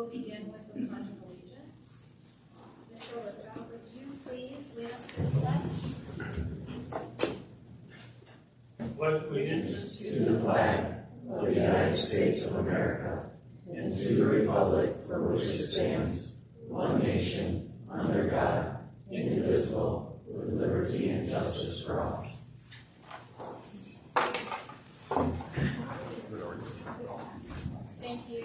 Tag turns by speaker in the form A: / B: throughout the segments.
A: will begin with the Pledge of Allegiance. Mr. Lithgow, would you please lead us through the pledge?
B: Pledge allegiance
C: to the flag of the United States of America and to the republic for which it stands, one nation, under God, indivisible, with liberty and justice for all.
A: Thank you.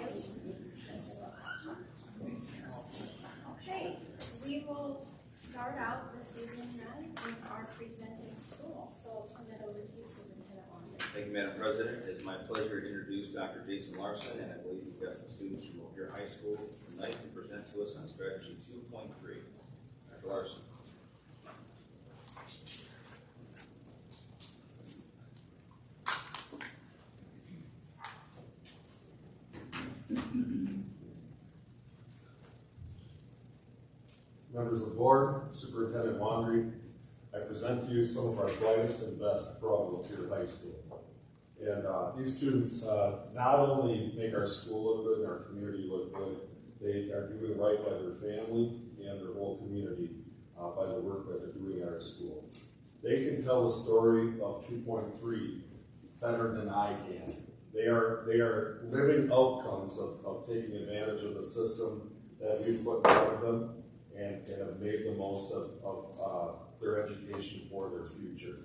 A: Okay, we will start out this evening then with our presenting school. So I'll turn it over to you, Superintendent Wonder.
D: Thank you, Madam President. It's my pleasure to introduce Dr. Jason Larson, and I believe we've got some students from Lapeer High School tonight to present to us on Strategy 2.3. Dr. Larson.
E: Members of the board, Superintendent Wandry, I present to you some of our brightest and best from Lapeer High School. And these students not only make our school look good and our community look good, they are doing right by their family and their whole community by the work that they're doing at our school. They can tell the story of 2.3 better than I can. They are living outcomes of taking advantage of the system that we've put in front of them and have made the most of their education for their future.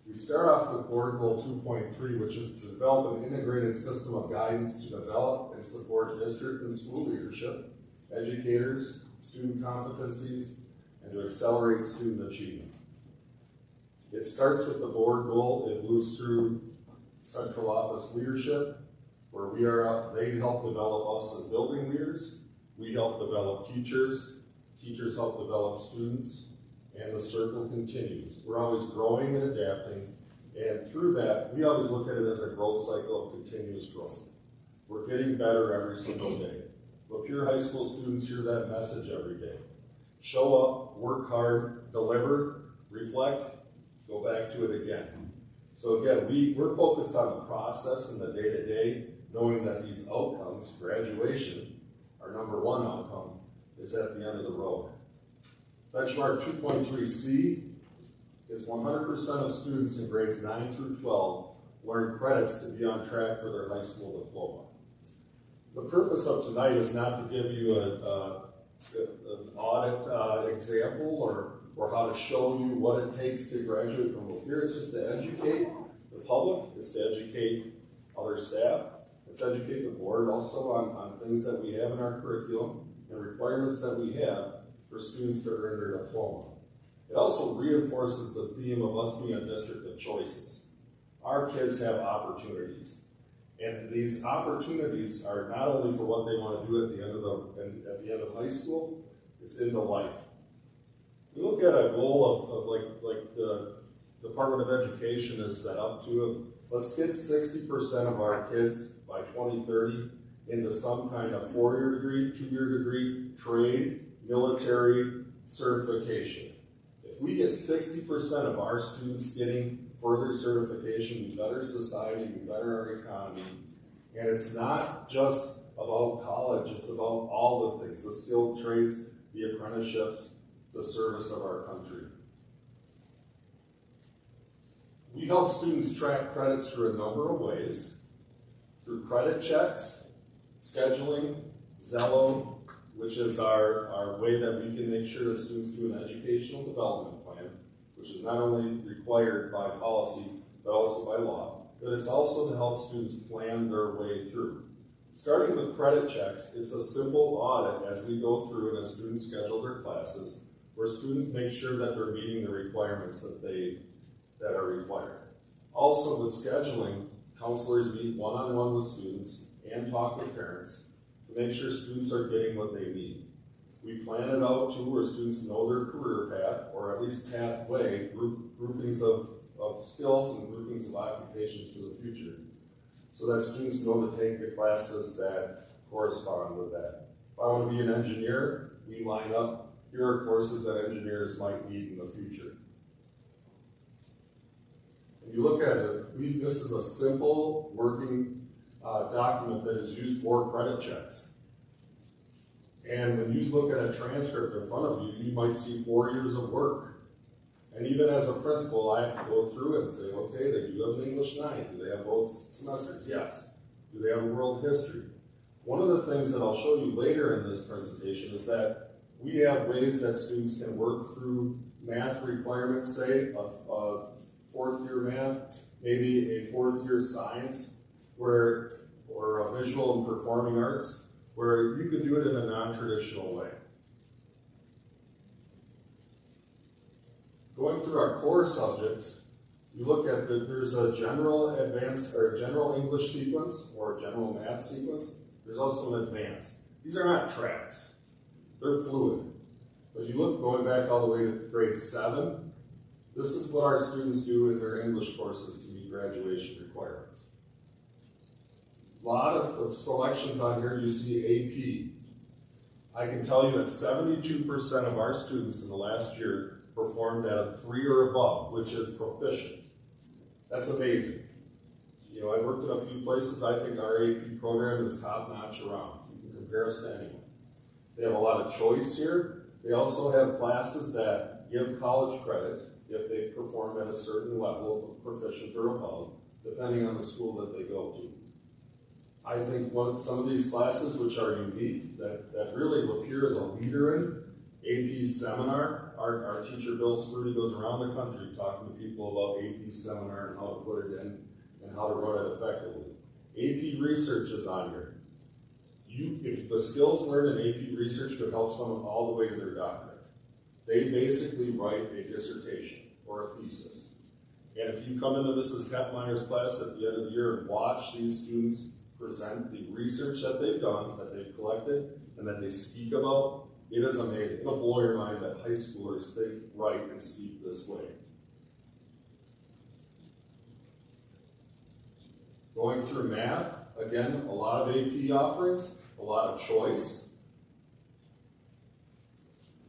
E: We start off with Board Goal 2.3, which is to develop an integrated system of guidance to develop and support district and school leadership, educators, student competencies, and to accelerate student achievement. It starts with the board goal. It moves through central office leadership, where they help develop us as building leaders. We help develop teachers. Teachers help develop students. And the circle continues. We're always growing and adapting. And through that, we always look at it as a growth cycle of continuous growth. We're getting better every single day. Lapeer High School students hear that message every day. Show up, work hard, deliver, reflect, go back to it again. So again, we're focused on the process and the day-to-day, knowing that these outcomes, graduation, our number one outcome, is at the end of the road. Benchmark 2.3C is 100% of students in grades 9 through 12 learn credits to be on track for their high school diploma. The purpose of tonight is not to give you an audit example or how to show you what it takes to graduate from Lapeer. It's just to educate the public. It's to educate other staff. It's to educate the board also on things that we have in our curriculum and requirements that we have for students to earn their diploma. It also reinforces the theme of us being a district of choices. Our kids have opportunities, and these opportunities are not only for what they want to do at the end of high school, it's into life. We look at a goal of like the Department of Education is set up to, let's get 60% of our kids by 2030 into some kind of 4-year degree, 2-year degree, trade, military certification. If we get 60% of our students getting further certification, we better society, we better our economy. And it's not just about college, it's about all the things, the skilled trades, the apprenticeships, the service of our country. We help students track credits through a number of ways. Through credit checks, scheduling, Zello, which is our way that we can make sure that students do an educational development plan, which is not only required by policy, but also by law, but it's also to help students plan their way through. Starting with credit checks, it's a simple audit as we go through and as students schedule their classes, where students make sure that they're meeting the requirements that are required. Also with scheduling, counselors meet one-on-one with students and talk with parents to make sure students are getting what they need. We plan it out too where students know their career path, or at least pathway, groupings of skills and groupings of occupations for the future, so that students know to take the classes that correspond with that. If I want to be an engineer, we line up, here are courses that engineers might need in the future. If you look at it, this is a simple working document that is used for credit checks. And when you look at a transcript in front of you, you might see 4 years of work. And even as a principal, I have to go through it and say, okay, they do have an English 9. Do they have both semesters? Yes. Do they have a world history? One of the things that I'll show you later in this presentation is that we have ways that students can work through math requirements, say a fourth year math, maybe a fourth year science, or a visual and performing arts, where you could do it in a non-traditional way. Going through our core subjects, you look at there's a general advanced or a general English sequence or a general math sequence. There's also an advanced. These are not tracks. They're fluid. But you look going back all the way to grade 7, this is what our students do in their English courses to meet graduation requirements. A lot of selections on here, you see AP. I can tell you that 72% of our students in the last year performed at a 3 or above, which is proficient. That's amazing. You know, I've worked in a few places. I think our AP program is top-notch around. You can compare us to anyone. They have a lot of choice here. They also have classes that give college credit if they perform at a certain level of proficient or above, depending on the school that they go to. I think some of these classes, which are unique, that really appear as a leader in, AP seminar, our teacher Bill Sprudy goes around the country talking to people about AP seminar and how to put it in and how to run it effectively. AP research is on here. If the skills learned in AP research could help someone all the way to their doctorate. They basically write a dissertation or a thesis. And if you come into Mrs. Ketmeyer's class at the end of the year and watch these students present the research that they've done, that they've collected, and that they speak about, it is amazing. It'll blow your mind that high schoolers think, write, and speak this way. Going through math, again, a lot of AP offerings, a lot of choice.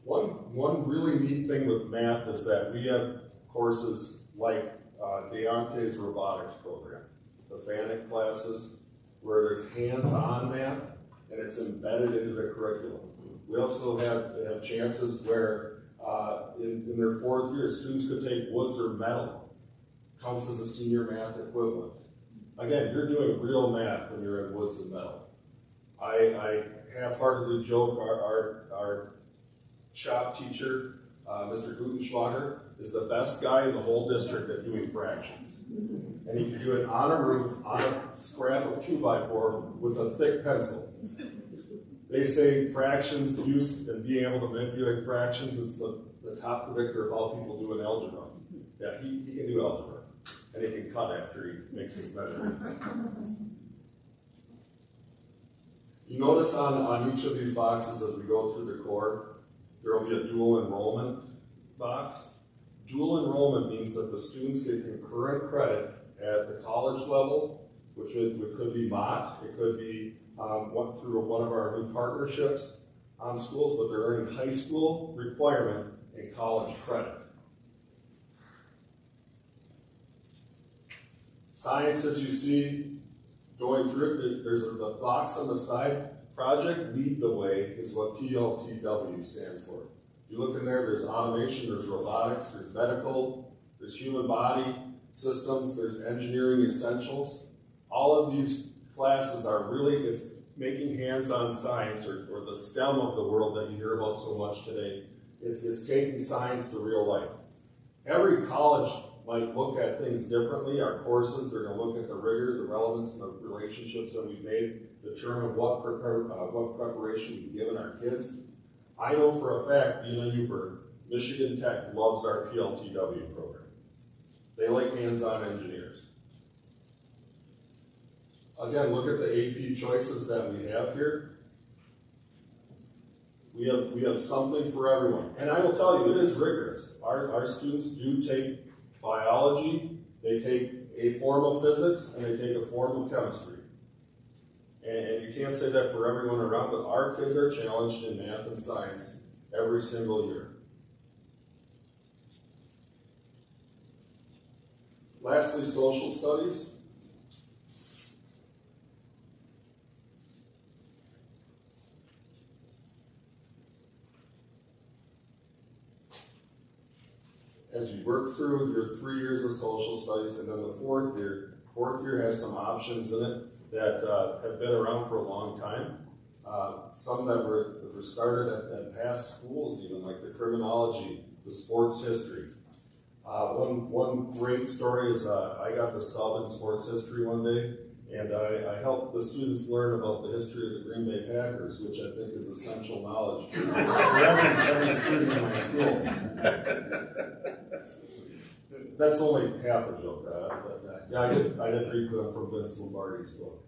E: One really neat thing with math is that we have courses like Deonte's robotics program, the FANIC classes, where it's hands-on math and it's embedded into the curriculum. We also have chances where in their 4th year, students could take woods or metal, counts as a senior math equivalent. Again, you're doing real math when you're in woods and metal. I half-heartedly joke our shop teacher, Mr. Gutenschwager, is the best guy in the whole district at doing fractions. And he can do it on a roof, on a scrap of 2x4 with a thick pencil. They say fractions use and being able to manipulate fractions is the top predictor of how people do in algebra. Yeah, he can do algebra. And he can cut after he makes his measurements. You notice on each of these boxes as we go through the core, there will be a dual enrollment box. Dual enrollment means that the students get concurrent credit at the college level, which could be mocked, it could be through one of our new partnerships on schools, but they're earning high school requirement and college credit. Science, as you see, going through it, there's the box on the side. Project Lead the Way is what PLTW stands for. You look in there, there's automation, there's robotics, there's medical, there's human body systems, there's engineering essentials. All of these classes are really, it's making hands-on science, or the STEM of the world that you hear about so much today. It's taking science to real life. Every college might look at things differently. Our courses, they're going to look at the rigor, the relevance, and the relationships that we've made, determine what preparation we've given our kids. I know for a fact, being a Uber, Michigan Tech loves our PLTW program. They like hands-on engineers. Again, look at the AP choices that we have here. We have something for everyone. And I will tell you, it is rigorous. Our students do take biology, they take a form of physics, and they take a form of chemistry. And you can't say that for everyone around, but our kids are challenged in math and science every single year. Lastly, social studies. as you work through your 3 years of social studies, and then the fourth year has some options in it that have been around for a long time. Some that were started at past schools, even like the criminology, the sports history. One great story is I got the sub in sports history one day, and I helped the students learn about the history of the Green Bay Packers, which I think is essential knowledge for every student in my school. That's only half a joke. Yeah, I did read them from Vince Lombardi's book.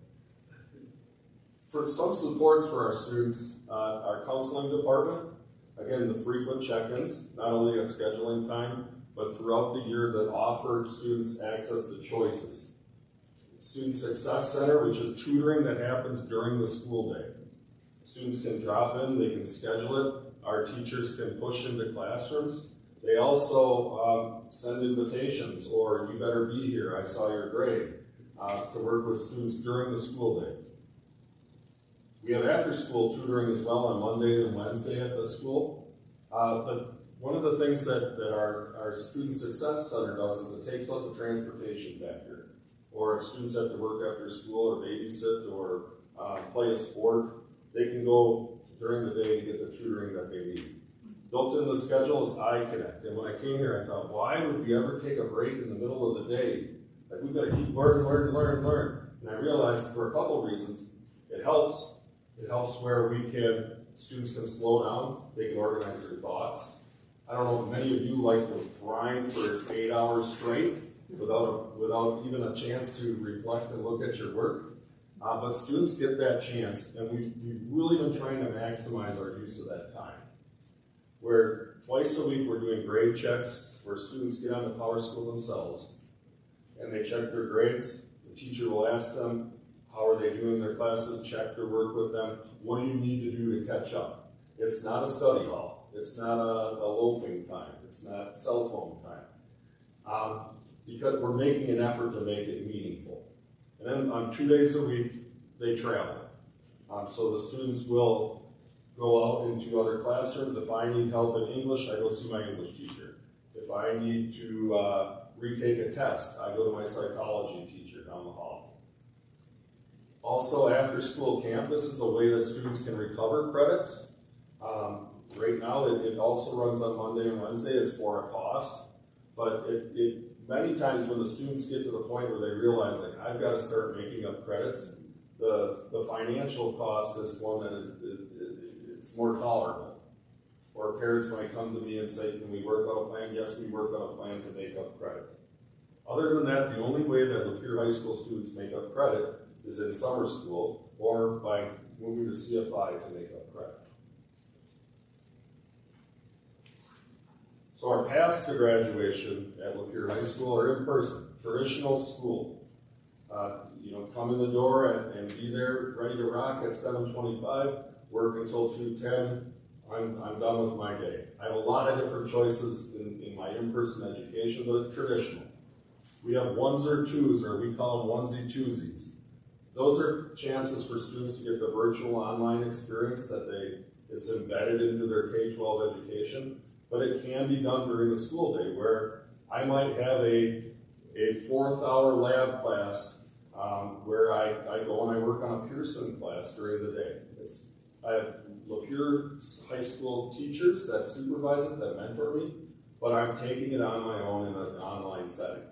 E: For some supports for our students, our counseling department, again, the frequent check-ins, not only at scheduling time, but throughout the year that offer students access to choices. Student Success Center, which is tutoring that happens during the school day. Students can drop in, they can schedule it, our teachers can push into classrooms. They also send invitations, or you better be here, I saw your grade, to work with students during the school day. We have after-school tutoring as well on Monday and Wednesday at the school. But one of the things that our Student Success Center does is it takes out the transportation factor. Or if students have to work after school or babysit or play a sport, they can go during the day to get the tutoring that they need. Built in the schedule is iConnect. And when I came here, I thought, why would we ever take a break in the middle of the day? Like, we've got to keep learn. And I realized for a couple of reasons, it helps. It helps where students can slow down, they can organize their thoughts. I don't know if many of you like to grind for 8 hours straight without even a chance to reflect and look at your work. But students get that chance, and we've really been trying to maximize our use of that time. Where twice a week we're doing grade checks where students get onto PowerSchool themselves, and they check their grades. The teacher will ask them, how are they doing their classes, check their work with them. What do you need to do to catch up? It's not a study hall. It's not a loafing time. It's not cell phone time. Because we're making an effort to make it meaningful. And then on 2 days a week, they travel. So the students will go out into other classrooms. If I need help in English, I go see my English teacher. If I need to retake a test, I go to my psychology teacher down the hall. Also, after-school campus is a way that students can recover credits. Right now, it also runs on Monday and Wednesday. It's for a cost. But many times when the students get to the point where they realize, like, I've got to start making up credits, the financial cost is one that it's more tolerable. Or parents might come to me and say, can we work out a plan? Yes, we work on a plan to make up credit. Other than that, the only way that Lapeer High School students make up credit is in summer school or by moving to CFI to make up credit. So our paths to graduation at Lapeer High School are in person, traditional school. Come in the door and be there ready to rock at 7:25, work until 2:10. I'm done with my day. I have a lot of different choices in my in-person education, but it's traditional. We have ones or twos, or we call them onesie-twosies. Those are chances for students to get the virtual online experience it's embedded into their K-12 education, but it can be done during the school day where I might have a 4th hour lab class where I go and I work on a Pearson class during the day. I have Lapeer High School teachers that supervise it, that mentor me, but I'm taking it on my own in an online setting.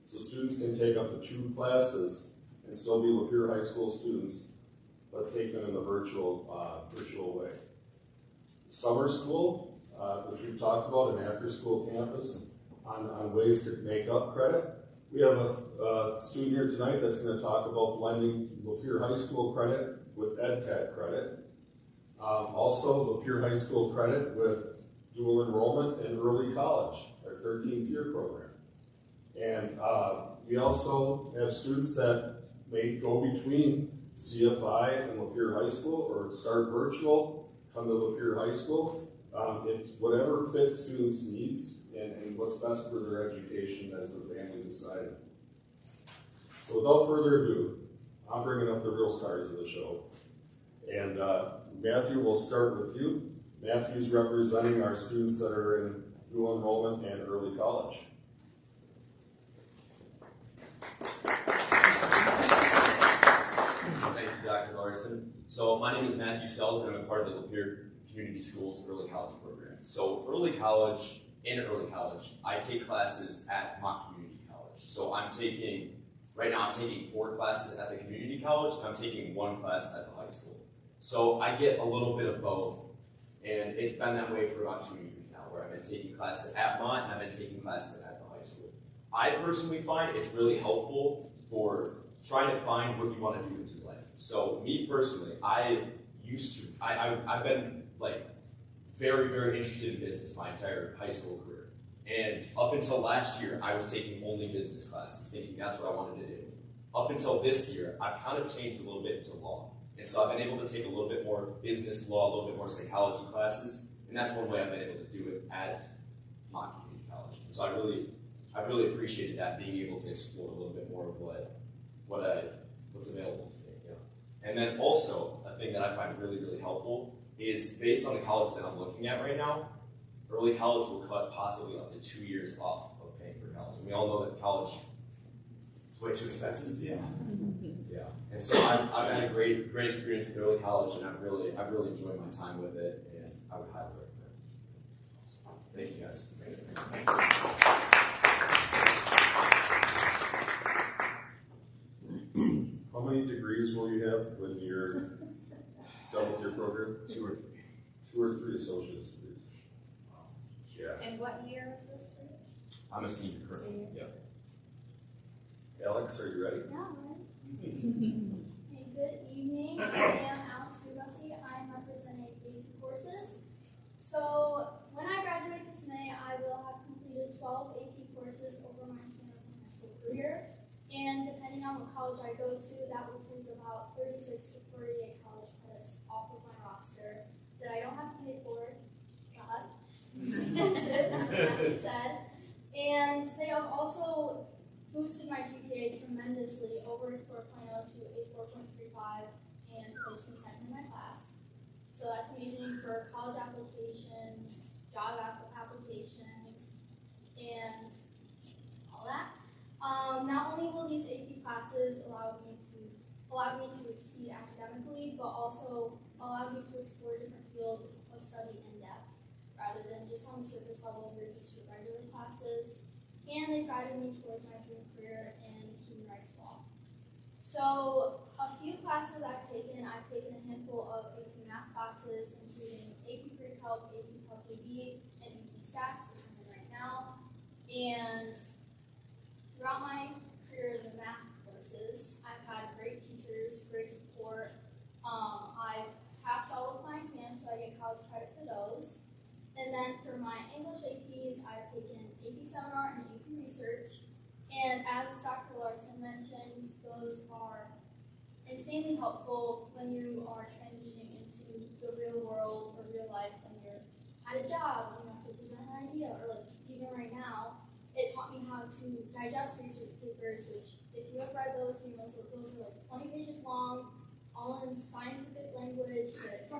E: So students can take up to 2 classes and still be Lapeer High School students, but take them in the virtual way. Summer school, which we've talked about, an after-school campus on ways to make up credit. We have a student here tonight that's going to talk about blending Lapeer High School credit with EdTech credit. Also, Lapeer High School credit with dual enrollment and early college, our 13th year program. And we also have students that may go between CFI and Lapeer High School or start virtual, come to Lapeer High School. It's whatever fits students' needs and what's best for their education as the family decided. So without further ado, I'm bringing up the real stars of the show. And Matthew, we'll start with you. Matthew's representing our students that are dual enrollment, and early college.
F: Thank you, Dr. Larson. So my name is Matthew Sells, and I'm a part of the Lapeer Community Schools Early College Program. So in early college, I take classes at Mott Community College. So right now I'm taking 4 classes at the community college, and I'm taking 1 class at the high school. So I get a little bit of both, and it's been that way for about 2 years now, where I've been taking classes at Mott, and I've been taking classes at the high school. I personally find it's really helpful for trying to find what you want to do with your life. So me personally, I've been like very, very interested in business my entire high school career. And up until last year, I was taking only business classes, thinking that's what I wanted to do. Up until this year, I've kind of changed a little bit into law. And so I've been able to take a little bit more business law, a little bit more psychology classes, and that's one way I've been able to do it at Mott Community College. And so I've really appreciated that, being able to explore a little bit more of what's available to me. Yeah. And then also, a thing that I find really, really helpful is, based on the college that I'm looking at right now, early college will cut possibly up to 2 years off of paying for college. And we all know that college is way too expensive. Yeah. Yeah. And so I've had a great experience with early college, and I've really enjoyed my time with it, and I would highly recommend it. Thank you, guys.
E: How many degrees will you have when you're done with your program?
F: 2 or 3.
E: 2 or 3 associate's degrees.
F: Yeah.
A: And what year is this for you?
F: I'm a senior currently.
A: Senior.
F: Yeah.
E: Alex, are you ready?
G: Yeah, hey, good evening. I am Alex Rubasi. I'm representing AP courses. So when I graduate this May, I will have completed 12 AP courses over my span of my high school career. And depending on what college I go to, that will take about 36 to 48 college credits off of my roster that I don't have to pay for. God, it's expensive, as Matthew said. And they have also boosted my GPA tremendously, over 4.0 to a 4.35, and placed me second in my class. So that's amazing for college applications, job applications, and all that. Not only will these AP classes allow me to exceed academically, but also allow me to explore different fields of study in depth, rather than just on the surface level of just your regular classes. And they guided me towards my dream career in human rights law. So a few classes I've taken a handful of AP math classes, including AP Pre-Calc, AP Calc AB, and AP Stats, which I'm in right now. And throughout my career in the math courses, I've had great teachers, great support. I've passed all of my exams, so I get college credit for those. And then for my English APs, I've taken AP Seminar and AP Research. And as Dr. Larson mentioned, those are insanely helpful when you are transitioning into the real world or real life, when you're at a job and you have to present an idea, or like even right now, it taught me how to digest research papers, which if you have read those, you know those are like 20 pages long, all in scientific language that it's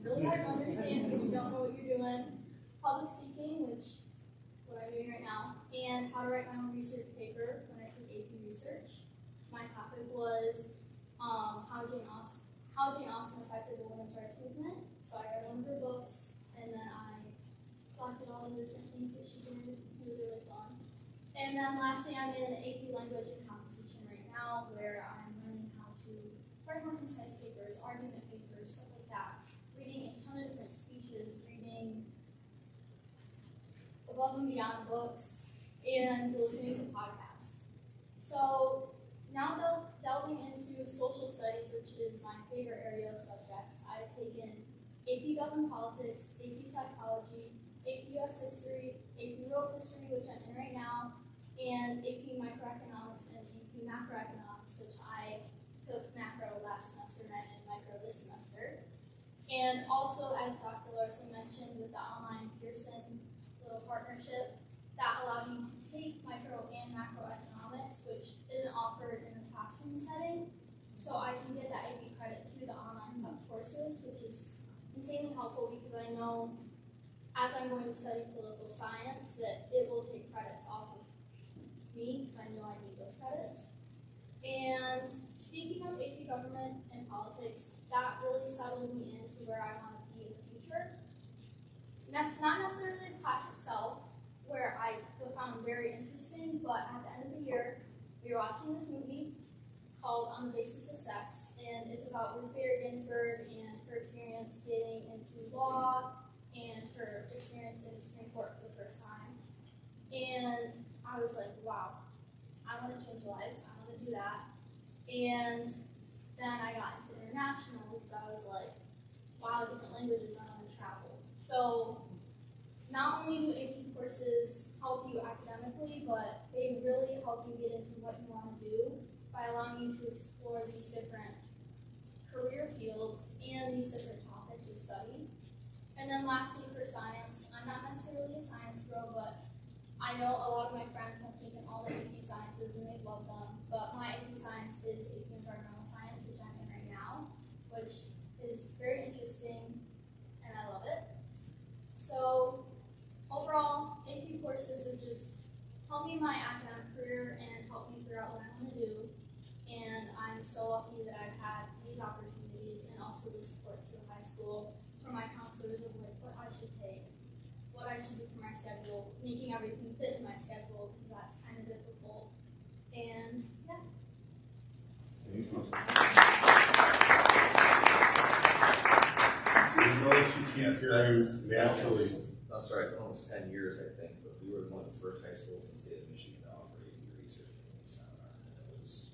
G: really hard to understand if you don't know what you're doing. Public speaking, which is what I'm doing right now, and how to write my own research paper when I took AP Research. My topic was how Jane Austen affected the women's rights movement. So I read one of her books, and then I collected all the different things that she did. It was really fun. And then lastly, I'm in AP Language and Composition right now, where I'm learning how to write more concise papers, argument papers, stuff like that. Reading a ton of different speeches, reading above and beyond books, and listening to podcasts. So now delving into social studies, which is my favorite area of subjects, I've taken AP Government Politics, AP Psychology, AP US History, AP World History, which I'm in right now, and AP Microeconomics and AP Macroeconomics, which I took macro last semester and I'm in micro this semester. And also, as Dr. Larson mentioned, with the online Pearson little partnership, that allowed me to take micro and macroeconomics, which isn't offered in a classroom setting. So I can get that AP credit through the online courses, which is insanely helpful because I know as I'm going to study political science, that it will take credits off of me, because I know I need those credits. And speaking of AP Government and Politics, that really settled me into where I want to be in the future. That's not necessarily the class itself, where I found very interesting, but at the end of the year, we were watching this movie called On the Basis of Sex, and it's about Ruth Bader Ginsburg and her experience getting into law and her experience in the Supreme Court for the first time. And I was like, wow, I want to change lives, I want to do that. And then I got into international because I was like, wow, different languages, I want to travel. So not only do AP courses help you academically, but they really help you get into what you want to do by allowing you to explore these different career fields and these different topics of study. And then lastly, for science, I'm not necessarily a science girl, but I know a lot of my friends have taken all the AP sciences and they've loved them, but my AP science is AP Environmental Science, which I'm in right now, which is very interesting, and I love it. So overall, AP courses have just helped me in my academic career and helped me figure out what I want to do, and I'm so lucky that I've had these opportunities and also the support through high school from my counselors of like what I should take, what I should do for my schedule, making everything fit in my schedule because that's kind of difficult. And yeah.
E: You notice you keep hearing naturally.
D: I'm sorry, almost 10 years, I think, but we were one of the first high schools in the state of Michigan to offer AP research and seminar. And it was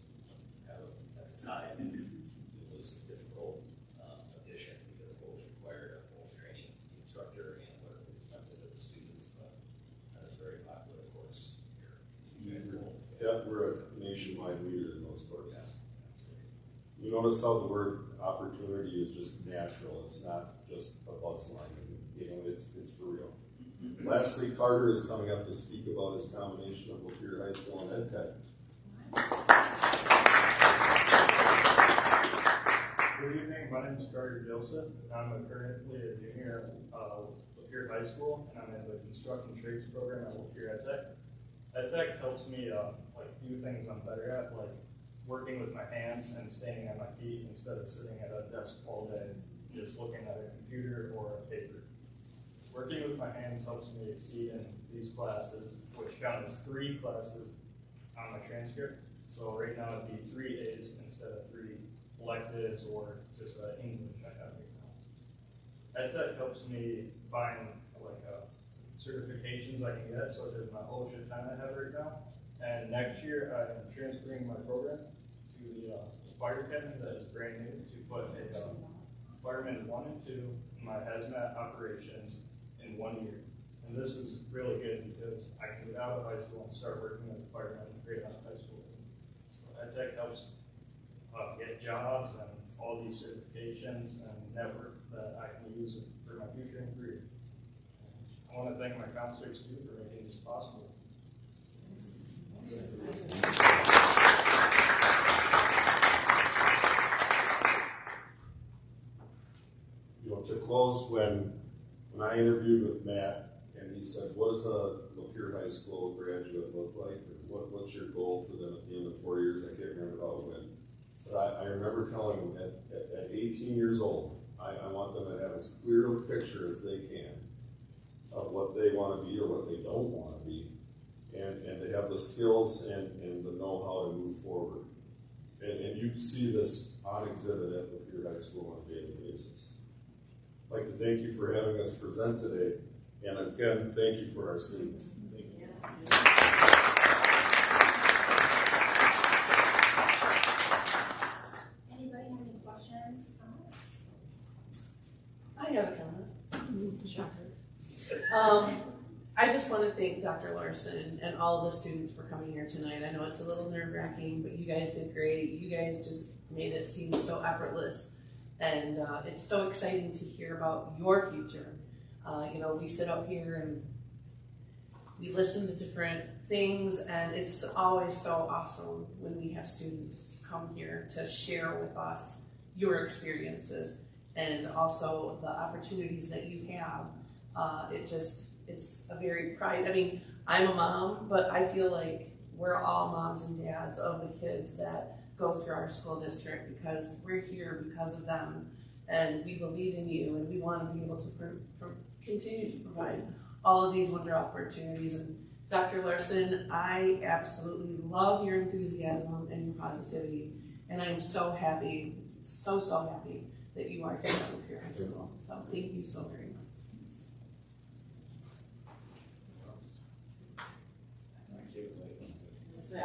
D: kind of, at the time, it was a difficult addition because of what was required of both training the instructor and what was expected of the students, but it's a very popular course here. You guys are both.
E: Yeah, we're a nationwide leader in those courses.
D: Yeah, that's great.
E: You notice how the word opportunity is just natural. It's not just a buzz line. You know, it's for real. Lastly, Carter is coming up to speak about his combination of Lapeer High School and EdTech.
B: Good evening, my name is Carter Joseph. I'm currently a junior at Lapeer High School, and I'm in the construction trades program at Lapeer EdTech. EdTech helps me do things I'm better at, like working with my hands and standing on my feet instead of sitting at a desk all day, just looking at a computer or a paper. Working with my hands helps me exceed in these classes, which count as 3 classes on my transcript. So right now it'd be 3 A's instead of 3 electives or just English I have right now. EdTech helps me find certifications I can get, such as my OSHA 10 I have right now. And next year I'm transferring my program to the fire academy that is brand new to put a fireman 1 and 2 in my hazmat operations in 1 year. And this is really good because I can get out of high school and start working as a fireman right out of high school. So EdTech helps get jobs and all these certifications and network that I can use for my future and career. I want to thank my counselors too for making this possible.
E: You know, to close, when I interviewed with Matt and he said, what does a Lapeer High School graduate look like? What's your goal for them at the end of 4 years? I can't remember how it went. But I remember telling them at 18 years old, I want them to have as clear a picture as they can of what they want to be or what they don't want to be. And they have the skills and the know-how to move forward. And you see this on exhibit at Lapeer High School on a daily basis. I'd like to thank you for having us present today, and again, thank you for our students. Thank you.
A: Anybody have any questions?
H: I have a comment. Shocker. I just want to thank Dr. Larson and all the students for coming here tonight. I know it's a little nerve-wracking, but you guys did great. You guys just made it seem so effortless. And it's so exciting to hear about your future. We sit up here and we listen to different things, and it's always so awesome when we have students come here to share with us your experiences and also the opportunities that you have It's a very pride. I mean, I'm a mom, but I feel like we're all moms and dads of the kids that go through our school district because we're here because of them, and we believe in you, and we want to be able to continue to provide all of these wonderful opportunities. And Dr. Larson, I absolutely love your enthusiasm and your positivity, and I'm so happy, so happy that you are here at Lapeer High School. So thank you so very much.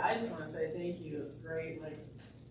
I: I just want to say thank you. It's great. Like,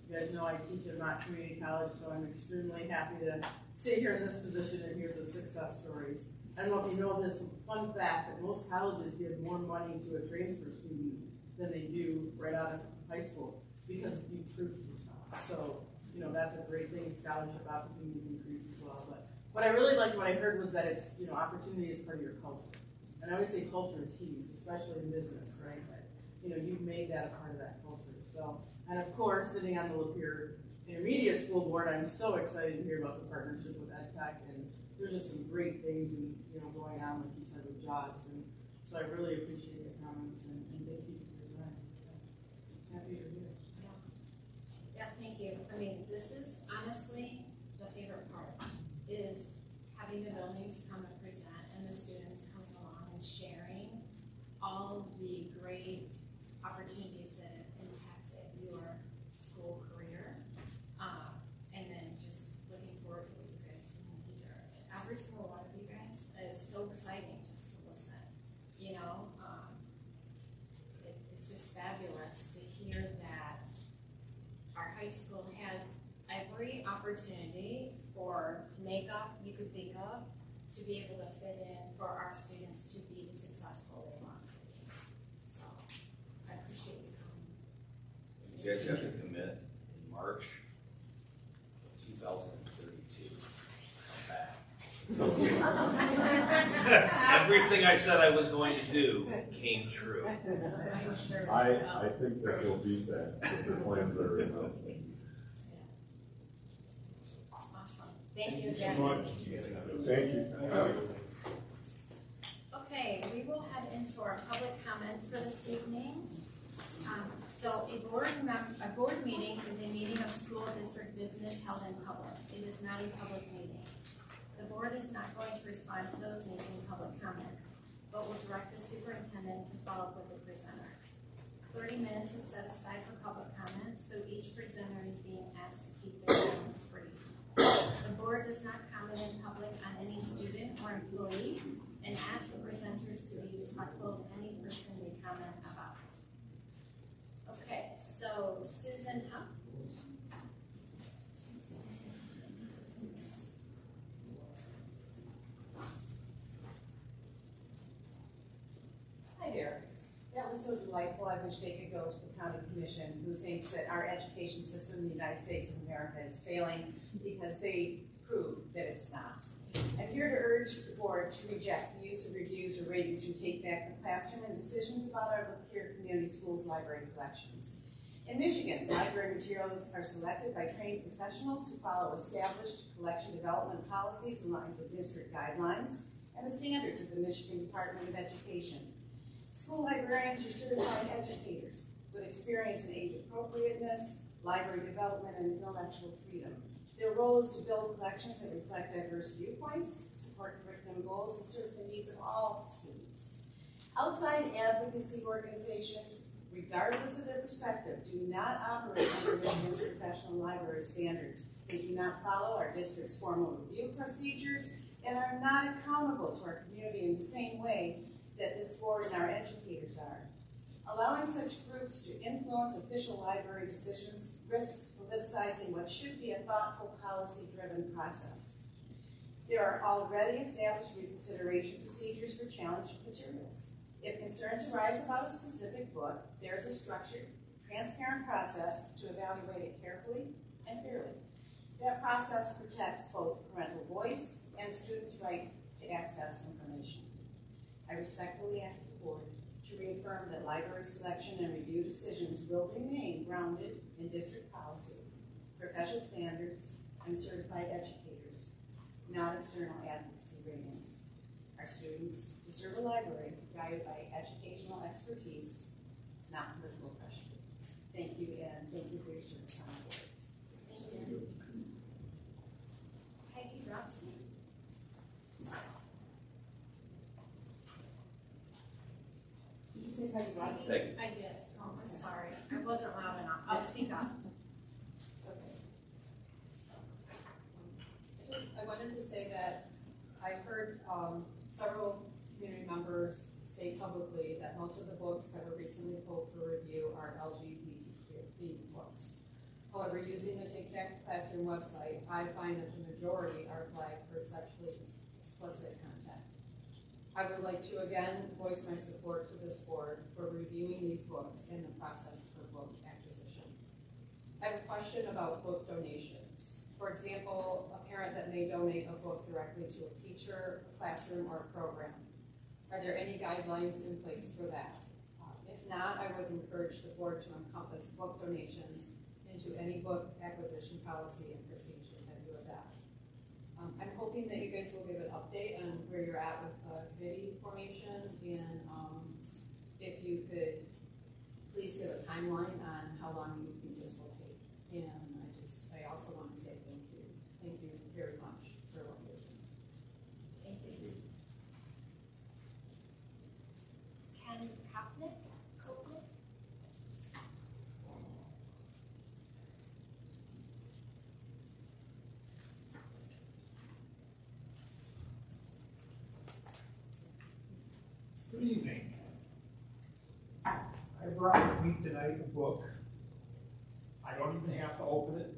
I: you guys know I teach at Mott Community College, so I'm extremely happy to sit here in this position and hear the success stories. I don't know if you know this fun fact that most colleges give more money to a transfer student than they do right out of high school because you proved yourself. So, you know, that's a great thing. Scholarship opportunities increase as well. But what I really liked, what I heard was that it's, you know, opportunity is part of your culture. And I would say culture is huge, especially in business, right? But, you know, you've made that a part of that culture. So, and of course, sitting on the Lapeer Intermediate School Board, I'm so excited to hear about the partnership with EdTech, and there's just some great things, and you know, going on, like you said, with jobs. And so I really appreciate your comments, and thank you for your time. Happy you're here.
A: Yeah, thank you. I mean, this is honestly the favorite part, is having the buildings come and present and the students coming along and sharing all of the great opportunities that have impacted your school career. And then just looking forward to what you guys do in the future. Every single one of you guys is so exciting just to listen. You know, it's just fabulous to hear that our high school has every opportunity for makeup you could think of to be able to fit in for our students to be the successful they want to be. So I appreciate you coming.
D: You guys have to commit in March of 2032. Come back. Everything I said I was going to do came true.
A: I'm sure.
E: I think that you'll beat that if your plans are enough.
A: Awesome. Thank you
B: so
A: again.
B: much.
E: Thank you.
A: Okay, we will head into our public comment for this evening. So a board meeting is a meeting of school district business held in public. It is not a public meeting. The board is not going to respond to those making public comment, but will direct the superintendent to follow up with the presenter. 30 minutes is set aside for public comment, so each presenter is being asked to keep their comments brief. The board does not comment in public on any student or employee and asks the presenters to be respectful of any person they comment about. Okay, so Susan Huff.
J: Hi there. That was so delightful. I wish they could go to the county commission who thinks that our education system in the United States of America is failing because they prove that it's not. I'm here to urge the board to reject the use of reviews or ratings and take back the classroom and decisions about our Lapeer Community Schools library collections. In Michigan, library materials are selected by trained professionals who follow established collection development policies in line with district guidelines and the standards of the Michigan Department of Education. School librarians are certified educators with experience in age appropriateness, library development, and intellectual freedom. Their role is to build collections that reflect diverse viewpoints, support curriculum goals, and serve the needs of all students. Outside advocacy organizations, regardless of their perspective, do not operate under Michigan's professional library standards. They do not follow our district's formal review procedures and are not accountable to our community in the same way that this board and our educators are. Allowing such groups to influence official library decisions risks politicizing what should be a thoughtful, policy-driven process. There are already established reconsideration procedures for challenged materials. If concerns arise about a specific book, there is a structured, transparent process to evaluate it carefully and fairly. That process protects both parental voice and students' right to access information. I respectfully ask the board to reaffirm that library selection and review decisions will remain grounded in district policy, professional standards, and certified educators, not external advocacy ratings. Our Our students deserve a library guided by educational expertise, not political pressure. Thank you, and thank you for your service on the board.
A: Thank you. Peggy Brodsky?
J: Did you say Peggy Rogers?
D: Thank you.
A: I did. Oh, I'm sorry. I wasn't loud enough. I'll speak up.
K: I wanted to say that I've heard several community members state publicly that most of the books that were recently pulled for review are LGBTQ books. However, using the Take Back Classroom website, I find that the majority are flagged for sexually explicit content. I would like to again voice my support to this board for reviewing these books in the process for book acquisition. I have a question about book donations. For example, a parent that may donate a book directly to a teacher, a classroom, or a program. Are there any guidelines in place for that? If not, I would encourage the board to encompass book donations into any book acquisition policy and procedure that you adopt. I'm hoping that you guys will give an update on where you're at with committee formation, and if you could please give a timeline on how long you think this will take. And I also want to say thank you. Thank you very much for what you're doing.
A: Thank you. Ken Kopnick?
L: Good evening. I brought with me tonight a book. I don't even have to open it.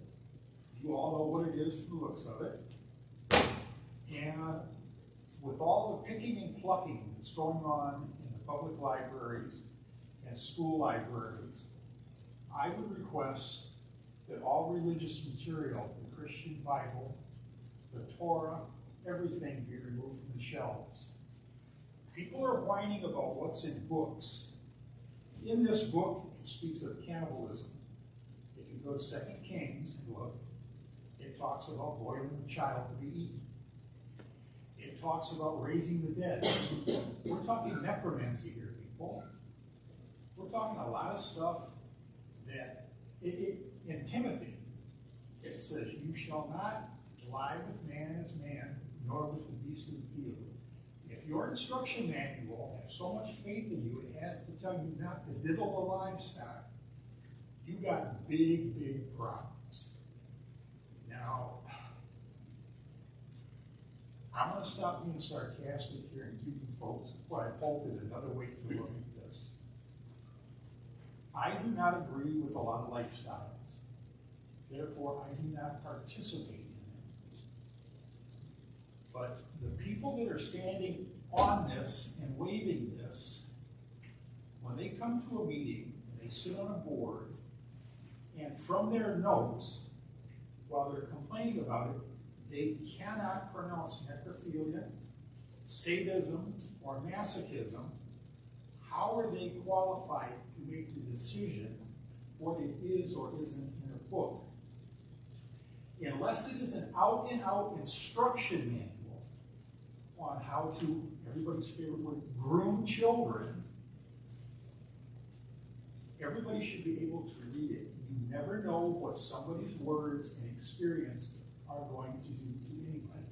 L: You all know what it is from the looks of it. And with all the picking and plucking that's going on in the public libraries and school libraries, I would request that all religious material, the Christian Bible, the Torah, everything be removed from the shelves. People are whining about what's in books. In this book, it speaks of cannibalism. If you go to 2 Kings and look, it talks about boiling a child to be eaten. It talks about raising the dead. We're talking necromancy here, people. We're talking a lot of stuff that, in Timothy, it says, you shall not lie with man as man, nor with the beast of the field. If your instruction manual has so much faith in you, it has to tell you not to diddle the livestock, you got big, big problems. Now, I'm going to stop being sarcastic here and give you folks what I hope is another way to look at this. I do not agree with a lot of lifestyles. Therefore, I do not participate in them. But the people that are standing on this and waving this, when they come to a meeting and they sit on a board, and from their notes, while they're complaining about it, they cannot pronounce necrophilia, sadism, or masochism, how are they qualified to make the decision what it is or isn't in a book? Unless it is an out-and-out instruction manual on how to, everybody's favorite word, groom children, everybody should be able to read it. You never know what somebody's words and experience are going to do to anybody.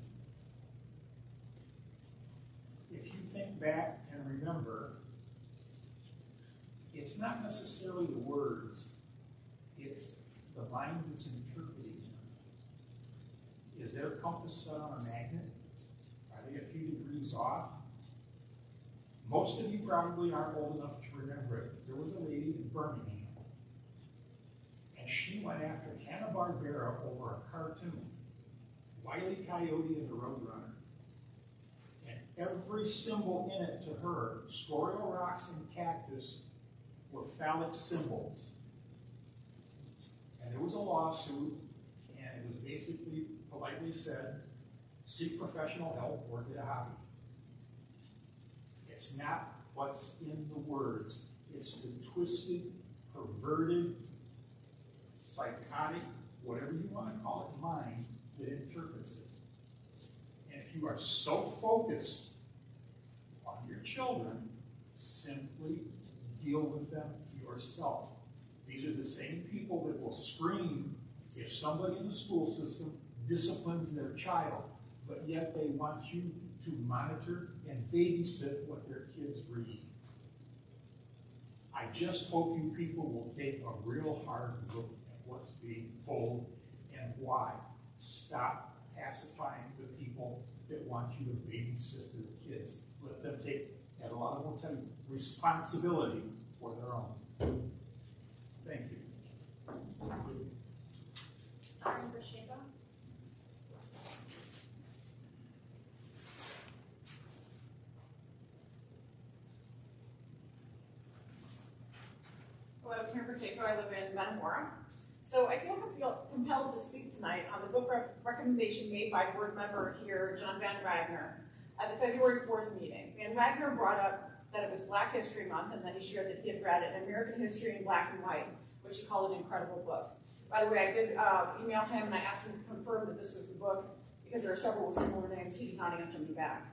L: If you think back and remember, it's not necessarily the words, it's the mind that's interpreting them. Is their compass set on a magnet? Are they a few degrees off? Most of you probably aren't old enough to remember it. There was a lady in Birmingham, and she went after Hanna-Barbera over a cartoon, Wile E. Coyote and the Roadrunner. And every symbol in it to her, scorial rocks and cactus, were phallic symbols. And there was a lawsuit, and it was basically politely said, seek professional help or get a hobby. It's not what's in the words. It's the twisted, perverted, psychotic, whatever you want to call it, mind that interprets it. And if you are so focused children, simply deal with them yourself. These are the same people that will scream if somebody in the school system disciplines their child, but yet they want you to monitor and babysit what their kids read. I just hope you people will take a real hard look at what's being told and why. Stop pacifying the people that want you to babysit their kids. Let them take, and a lot of them will tell you, responsibility for their own. Thank you.
A: Aaron Pacheco.
M: Hello, Karen Pacheco. I live in Metamora. So I feel compelled to speak tonight on the book recommendation made by board member here, John Van Wagner, at the February 4th meeting. Van Wagner brought up that it was Black History Month, and then he shared that he had read it, American History in Black and White, which he called an incredible book. By the way, I did email him and I asked him to confirm that this was the book because there are several with similar names. He did not answer me back.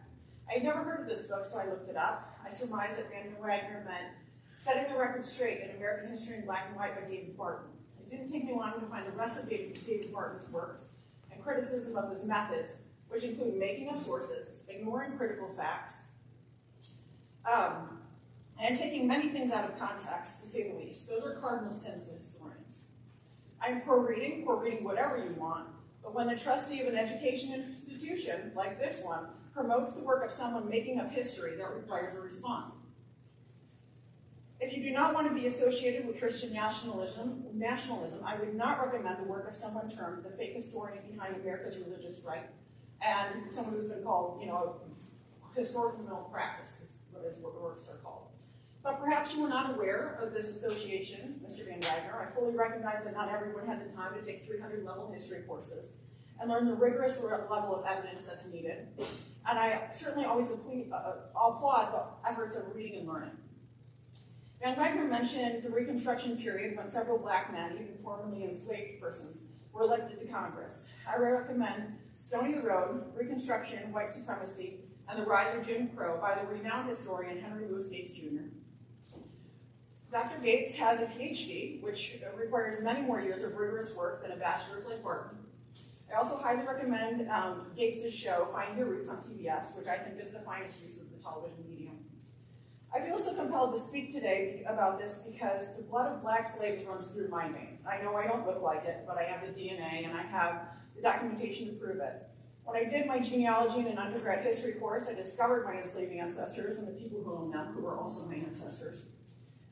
M: I had never heard of this book, so I looked it up. I surmised that Van Wagner meant Setting the Record Straight in American History in Black and White by David Barton. It didn't take me long to find the rest of David Barton's works and criticism of his methods, which include making up sources, ignoring critical facts, and taking many things out of context, to say the least. Those are cardinal sins to historians. I'm pro-reading whatever you want, but when the trustee of an education institution, like this one, promotes the work of someone making up history, that requires a response. If you do not want to be associated with Christian nationalism, I would not recommend the work of someone termed the fake historian behind America's religious right, and someone who's been called, historical malpractice, is what his works are called. But perhaps you were not aware of this association, Mr. Van Wagner. I fully recognize that not everyone had the time to take 300-level history courses and learn the rigorous level of evidence that's needed. And I certainly always applaud the efforts of reading and learning. Van Wagner mentioned the Reconstruction period when several Black men, even formerly enslaved persons, were elected to Congress. I recommend Stony the Road, Reconstruction, White Supremacy, and the Rise of Jim Crow by the renowned historian Henry Louis Gates Jr. Dr. Gates has a PhD, which requires many more years of rigorous work than a bachelor's like Barton. I also highly recommend Gates' show, Find Your Roots, on PBS, which I think is the finest use of the television medium. I feel so compelled to speak today about this because the blood of Black slaves runs through my veins. I know I don't look like it, but I have the DNA and I have the documentation to prove it. When I did my genealogy in an undergrad history course, I discovered my enslaving ancestors and the people who owned them, who were also my ancestors.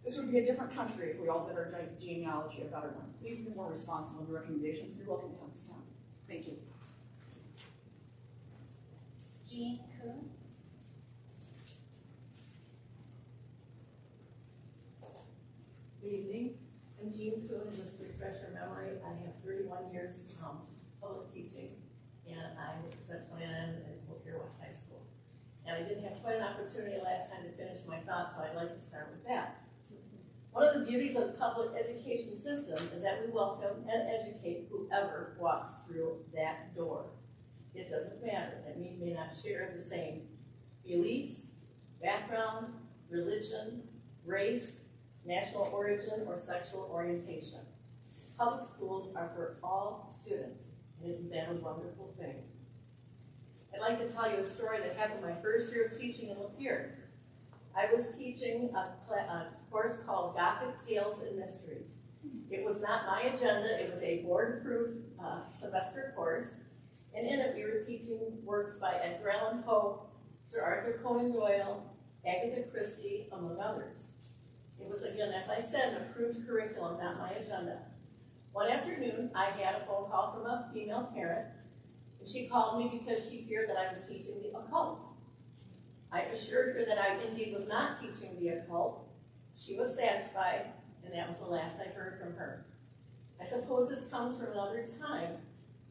M: This would be a different country if we all did our genealogy a better one. Please be more responsible in the recommendations. You're welcome to come this town. Thank you.
A: Jean Kuhn.
N: Good evening. I'm Jean Kuhn, and just to refresh your memory, I have 31 years public teaching, and I spent 29 at Lapeer West High School. And I didn't have quite an opportunity last time to finish my thoughts, so I'd like to start with that. One of the beauties of the public education system is that we welcome and educate whoever walks through that door. It doesn't matter that we may not share the same beliefs, background, religion, race, national origin, or sexual orientation. Public schools are for all students, and isn't that a wonderful thing? I'd like to tell you a story that happened my first year of teaching in Lapeer. I was teaching a course called Gothic Tales and Mysteries. It was not my agenda, it was a board-approved semester course, and in it we were teaching works by Edgar Allan Poe, Sir Arthur Conan Doyle, Agatha Christie, among others. It was, again, as I said, an approved curriculum, not my agenda. One afternoon, I had a phone call from a female parent, and she called me because she feared that I was teaching the occult. I assured her that I indeed was not teaching the occult. She was satisfied, and that was the last I heard from her. I suppose this comes from another time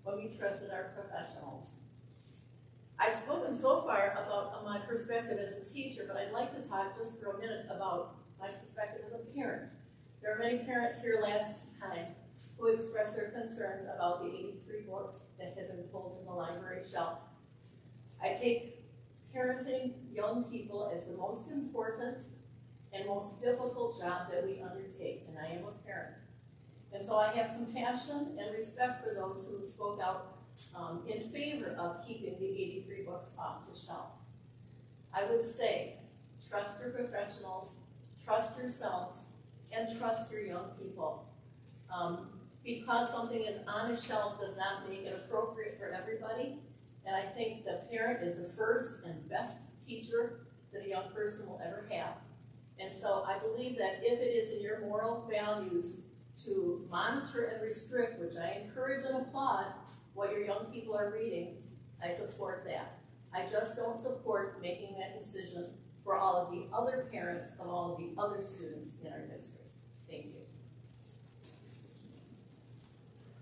N: when we trusted our professionals. I've spoken so far about my perspective as a teacher, but I'd like to talk just for a minute about my perspective as a parent. There are many parents here last time who expressed their concerns about the 83 books that had been pulled from the library shelf. I take parenting young people is the most important and most difficult job that we undertake, and I am a parent. And so I have compassion and respect for those who spoke out in favor of keeping the 83 books off the shelf. I would say, trust your professionals, trust yourselves, and trust your young people. Because something is on a shelf does not make it appropriate for everybody, and I think the parent is the first and best teacher that a young person will ever have. And so I believe that if it is in your moral values to monitor and restrict, which I encourage and applaud, what your young people are reading, I support that. I just don't support making that decision for all of the other parents of all of the other students in our district. Thank you.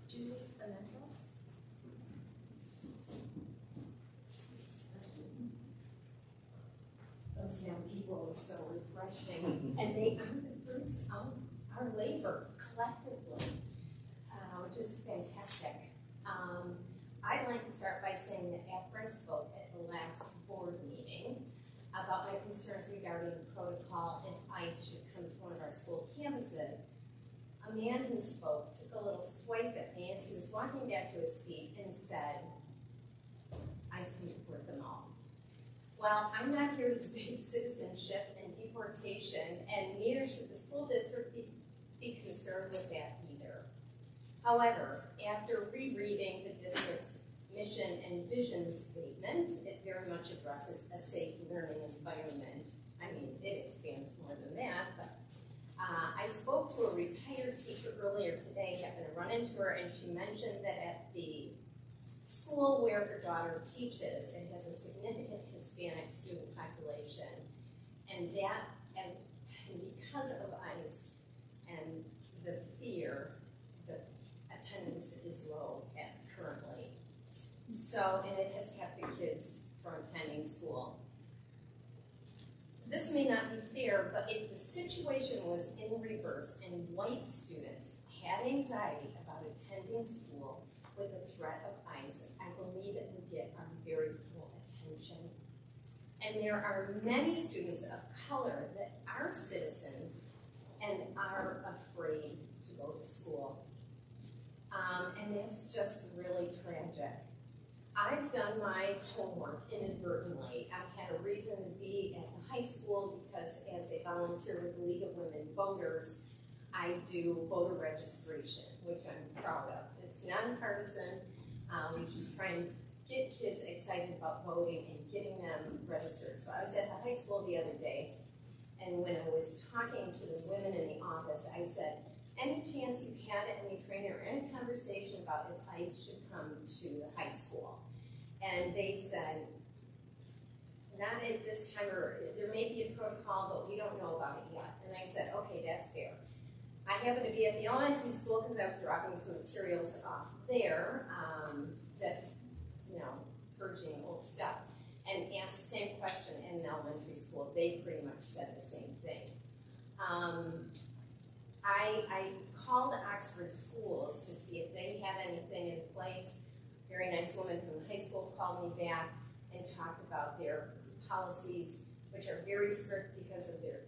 A: Julie Cementos.
K: Those young people are so refreshing, and they are the fruits of our labor collectively, which is fantastic. I'd like to start by saying that after I spoke at the last board meeting about my concerns regarding the protocol if ICE should come to one of our school campuses, a man who spoke took a little swipe at me as he was walking back to his seat and said, ICE can deport them all. Well, I'm not here to debate citizenship and deportation, and neither should the school district be concerned with that either. However, after rereading the district's mission and vision statement, it very much addresses a safe learning environment. I mean, it expands more than that, but I spoke to a retired teacher earlier today, happened to run into her, and she mentioned that at the school where her daughter teaches, it has a significant Hispanic student population, and because of ICE and the fear, the attendance is low currently. So, and it has kept the kids from attending school. This may not be fair, but if the situation was in reverse and white students had anxiety about attending school with the threat of ICE, I believe it would get our very full attention. And there are many students of color that are citizens and are afraid to go to school. And that's just really tragic. I've done my homework inadvertently. I had a reason to be at the high school because as a volunteer with the League of Women Voters, I do voter registration, which I'm proud of. It's nonpartisan. We just try and get kids excited about voting and getting them registered. So I was at the high school the other day, and when I was talking to the women in the office, I said, any chance you've had any training or any conversation about if ICE should come to the high school? And they said, not at this time, or there may be a protocol, but we don't know about it yet. And I said, okay, that's fair. I happened to be at the elementary school because I was dropping some materials off there that, purging old stuff, and asked the same question in elementary school. They pretty much said the same thing. I called Oxford Schools to see if they had anything in place. A very nice woman from the high school called me back and talked about their policies, which are very strict because of their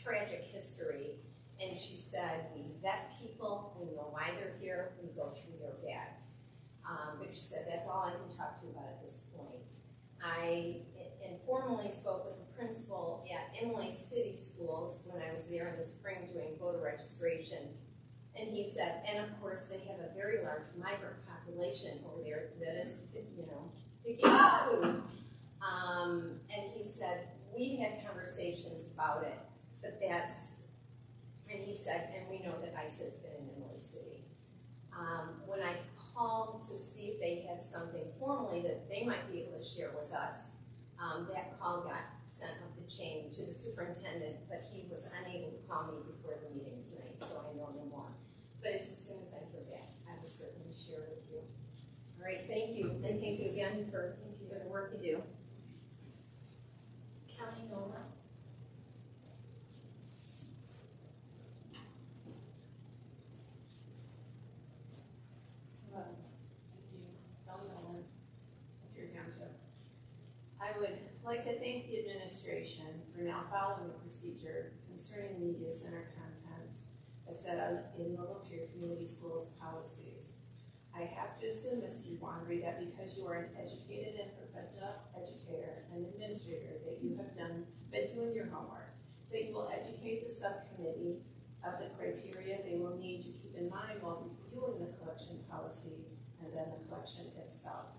K: tragic history. And she said, we vet people, we know why they're here, we go through their bags. But she said, that's all I can talk to you about at this point. I informally spoke with the principal at Emily City Schools when I was there in the spring doing voter registration. And he said, and of course they have a very large migrant population over there that is, picking up food. And he said, we've had conversations about it, but and he said, and we know that ICE has been in Emily City. When I called to see if they had something formally that they might be able to share with us, that call got sent up the chain to the superintendent, but he was unable to call me before the meeting tonight, so I know no more. But as soon as I hear back, I will certainly share it with you. All right, thank you, and thank you again for the work you do.
A: Kelly Nola.
J: Thank you. Kelly Nolan, Pier Township. I would
N: like to thank the administration for now following the procedure concerning media center content as set out in the Lapeer Community Schools policies. I have to assume, Mr. Wandry, that because you are an educated and professional educator and administrator, that you have been doing your homework, that you will educate the subcommittee of the criteria they will need to keep in mind while reviewing the collection policy and then the collection itself.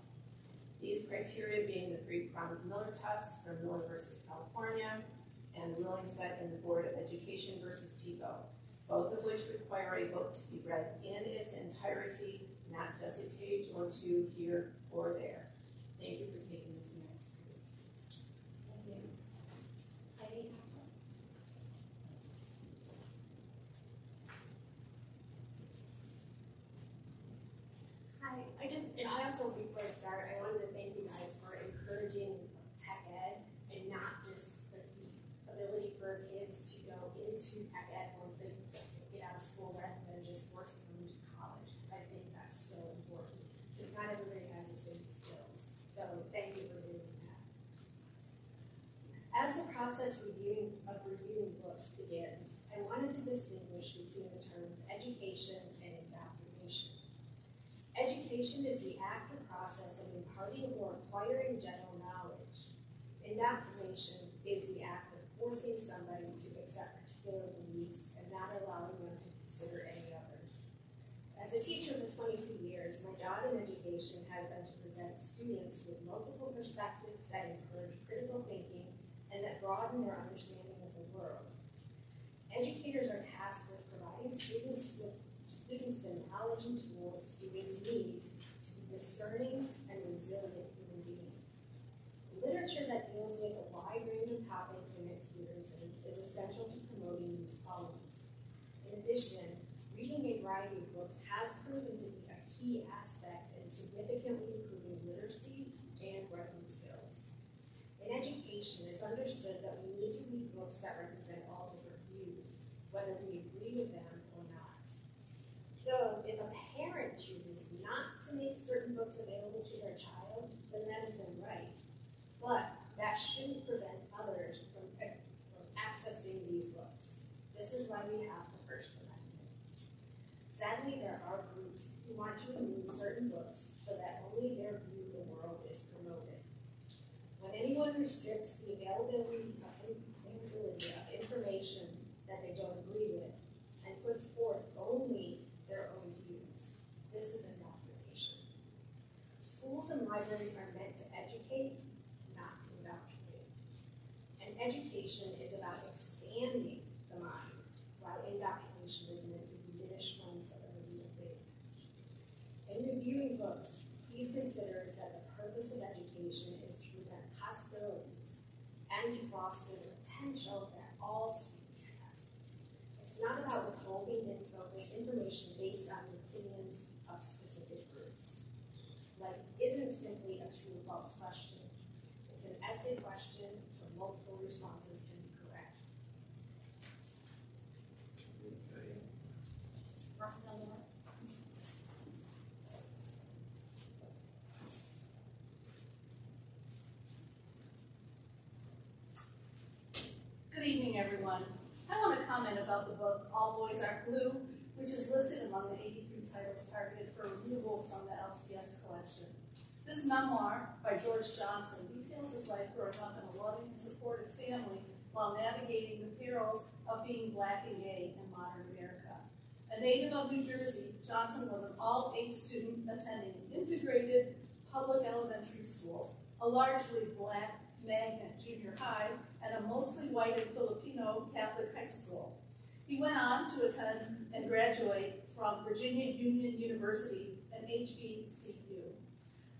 N: These criteria being the three-pronged Miller test from Miller versus California and the ruling set in the Board of Education versus PICO, both of which require a book to be read in its entirety, not just a page or two here or there. Thank you for taking this matter seriously.
A: Thank you. Heidi?
O: Hi, I also, before I start, I wanted to thank you guys for encouraging tech ed and not just the ability for kids to go into tech ed once they get out of school rather than just forcing them to college, because I think that's so important. Because not everybody has the same skills. So thank you for doing that. As the process of reviewing books begins, I wanted to distinguish between the terms education and indoctrination. Education is the act or process of imparting or acquiring general knowledge. Indoctrination is the act of forcing somebody to accept particular beliefs and not allowing them to consider any others. As a teacher for 22 years, my job in education has been to present students with multiple perspectives that encourage critical thinking and that broaden their understanding of the world. Educators are tasked with providing students the knowledge and tools students need to be discerning and resilient human beings. Literature that deals with a wide range of topics and experiences is essential to promoting these qualities. In addition, reading a variety of books has proven to be a key aspect in significantly improving literacy and writing skills. In education, it's understood that we need to read books that represent all different views, whether we agree with them or not. So if a parent chooses not to make certain books available to their child, then that is their right. But that shouldn't prevent others from accessing these books. This is why we have the First Amendment. Sadly, there are groups who want to remove certain books so that only their view of the world is promoted. When anyone restricts the availability of information that they don't agree with and puts forth only their own views, this is indoctrination. Schools and libraries are meant to educate, not to indoctrinate. And education is about expanding the mind, while indoctrination is meant to diminish one's ability to think. In reviewing books, please consider that the purpose of education is to present possibilities and to foster the potential that all students have. It's not about withholding information based on the opinions of specific groups. Life isn't simply a true or false question. It's an essay question where multiple responses can be correct.
P: Good evening, everyone. I want to comment about the book All Boys Aren't Blue, which is listed among the 83 titles targeted for removal from the LCS collection. This memoir by George Johnson details his life growing up in a loving and supportive family while navigating the perils of being Black and gay in modern America. A native of New Jersey, Johnson was an all-age student attending an integrated public elementary school, a largely Black magnet junior high, and a mostly white and Filipino Catholic high school. He went on to attend and graduate from Virginia Union University and HBCU.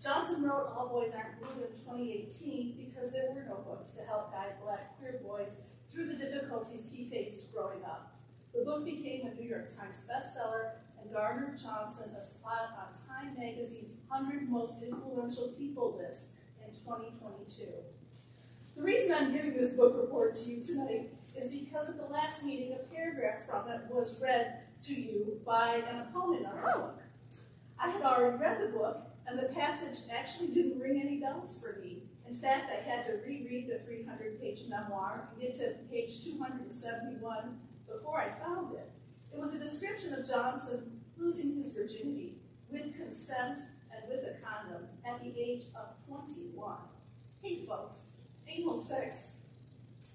P: Johnson wrote All Boys Aren't Blue in 2018 because there were no books to help guide Black queer boys through the difficulties he faced growing up. The book became a New York Times bestseller and garnered Johnson a spot on Time Magazine's 100 Most Influential People list in 2022. The reason I'm giving this book report to you tonight is because at the last meeting, a paragraph from it was read to you by an opponent of the book. I had already read the book, and the passage actually didn't ring any bells for me. In fact, I had to reread the 300-page memoir and get to page 271 before I found it. It was a description of Johnson losing his virginity with consent and with a condom at the age of 21. Hey folks, anal sex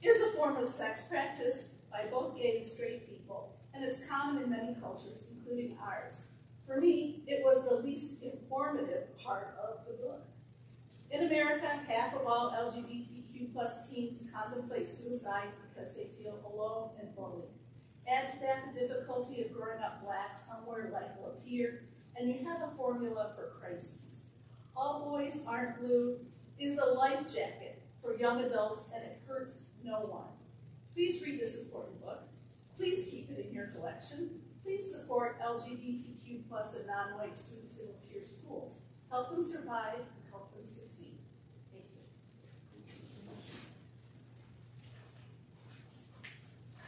P: is a form of sex practiced by both gay and straight people, and it's common in many cultures, including ours. For me, it was the least informative part of the book. In America, half of all LGBTQ plus teens contemplate suicide because they feel alone and bullied. Add to that the difficulty of growing up Black somewhere like Lapeer, and you have a formula for crises. All Boys Aren't Blue is a life jacket for young adults, and it hurts no one. Please read this important book. Please keep it in your collection. Please support LGBTQ plus and non-white students in Lapeer schools. Help them survive and help them succeed. Thank you.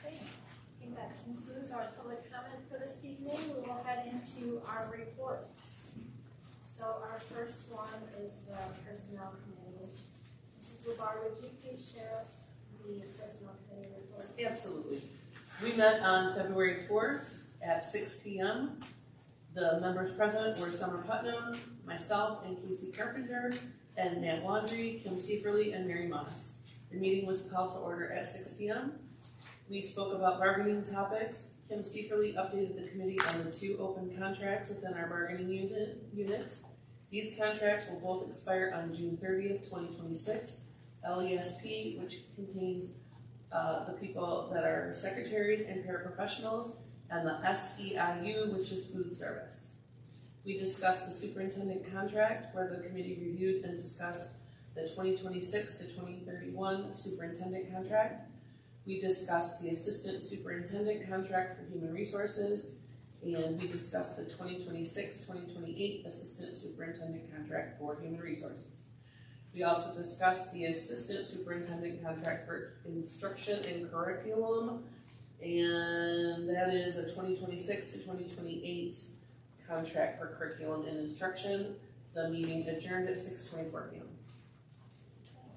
A: Okay, I think that concludes our public comment for this evening. We will head into our reports. So our first one is the Personnel Committee. Mrs. LeBar, would you please share us the Personnel Committee report?
H: Absolutely. We met on February 4th at 6 p.m. The members present were Summer Putnam, myself, and Casey Carpenter, and Matt Laundrie, Kim Sieferle, and Mary Moss. The meeting was called to order at 6 p.m. We spoke about bargaining topics. Kim Sieferle updated the committee on the 2 open contracts within our bargaining units. These contracts will both expire on June 30th, 2026. LESP, which contains the people that are secretaries and paraprofessionals, and the SEIU, which is food service. We discussed the superintendent contract, where the committee reviewed and discussed the 2026 to 2031 superintendent contract. We discussed the assistant superintendent contract for human resources, and we discussed the 2026-2028 assistant superintendent contract for human resources. We also discussed the assistant superintendent contract for instruction and curriculum, and that is a 2026 to 2028 contract for curriculum and instruction. The meeting adjourned at 6:24 p.m.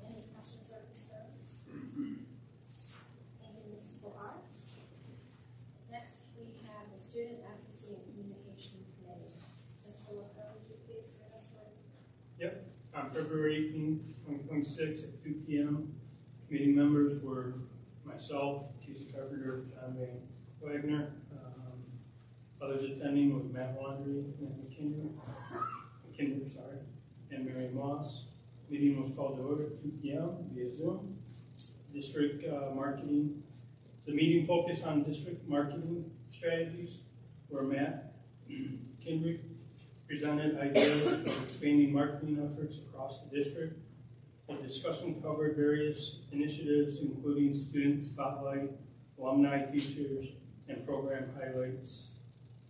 A: Any questions or concerns? Thank you, Mrs. LeBar. Next, we have the Student Advocacy and Communication Committee. Mr. LeBar, would you please give us one?
B: Yep. On February 18th, 2026 at 2 p.m., committee members were myself, Casey Carpenter, John Van Wagner. Others attending was Matt Laundrie, McKinder, and Mary Moss. Meeting was called to order at 2 p.m. via Zoom. District marketing. The meeting focused on district marketing strategies, where Matt Kendrick presented ideas of expanding marketing efforts across the district. The discussion covered various initiatives, including student spotlight, alumni features, and program highlights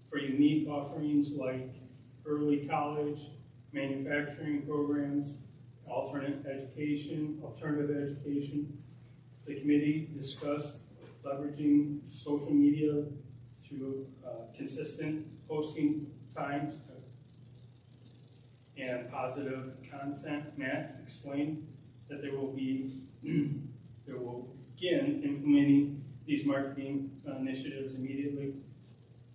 B: for unique offerings like early college, manufacturing programs, alternative education. The committee discussed leveraging social media through consistent posting times and positive content. Matt explained that they will begin implementing these marketing initiatives immediately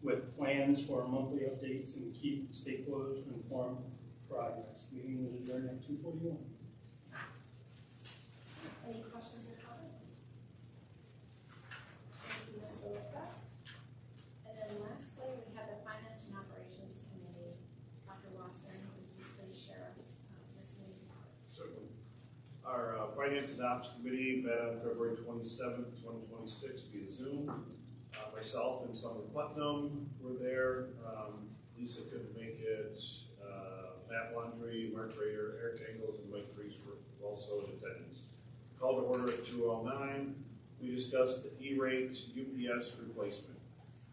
B: with plans for monthly updates and keep stakeholders informed of progress. Meeting was adjourned at 2:41.
A: Any questions or comments? Thank you, Mr. LeBar. And then lastly, we have the Finance and Operations Committee. Dr. Watson, would you please share us this meeting?
Q: Certainly. Our Finance and Ops Committee met on February 27th, 2026 via Zoom. Myself and Summer Putnam were there. Lisa couldn't make it. Matt Laundrie, Mark Rader, Eric Engels, and Mike Reese were also in attendance. Called to order at 2:09. We discussed the E-rate UPS replacement.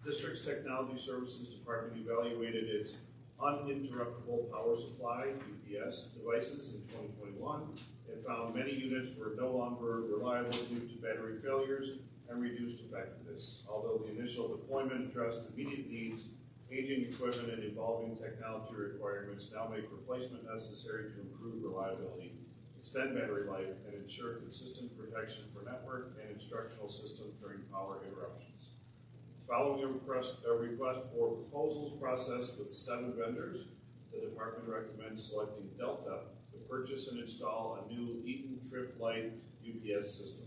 Q: District's Technology Services Department evaluated its uninterruptible power supply, UPS, devices in 2021 and found many units were no longer reliable due to battery failures and reduced effectiveness. Although the initial deployment addressed immediate needs, Aging equipment and evolving technology requirements now make replacement necessary to improve reliability, extend battery life, and ensure consistent protection for network and instructional systems during power interruptions. Following a request for proposals process with 7 vendors, the department recommends selecting Delta to purchase and install a new Eaton Trip Lite UPS system.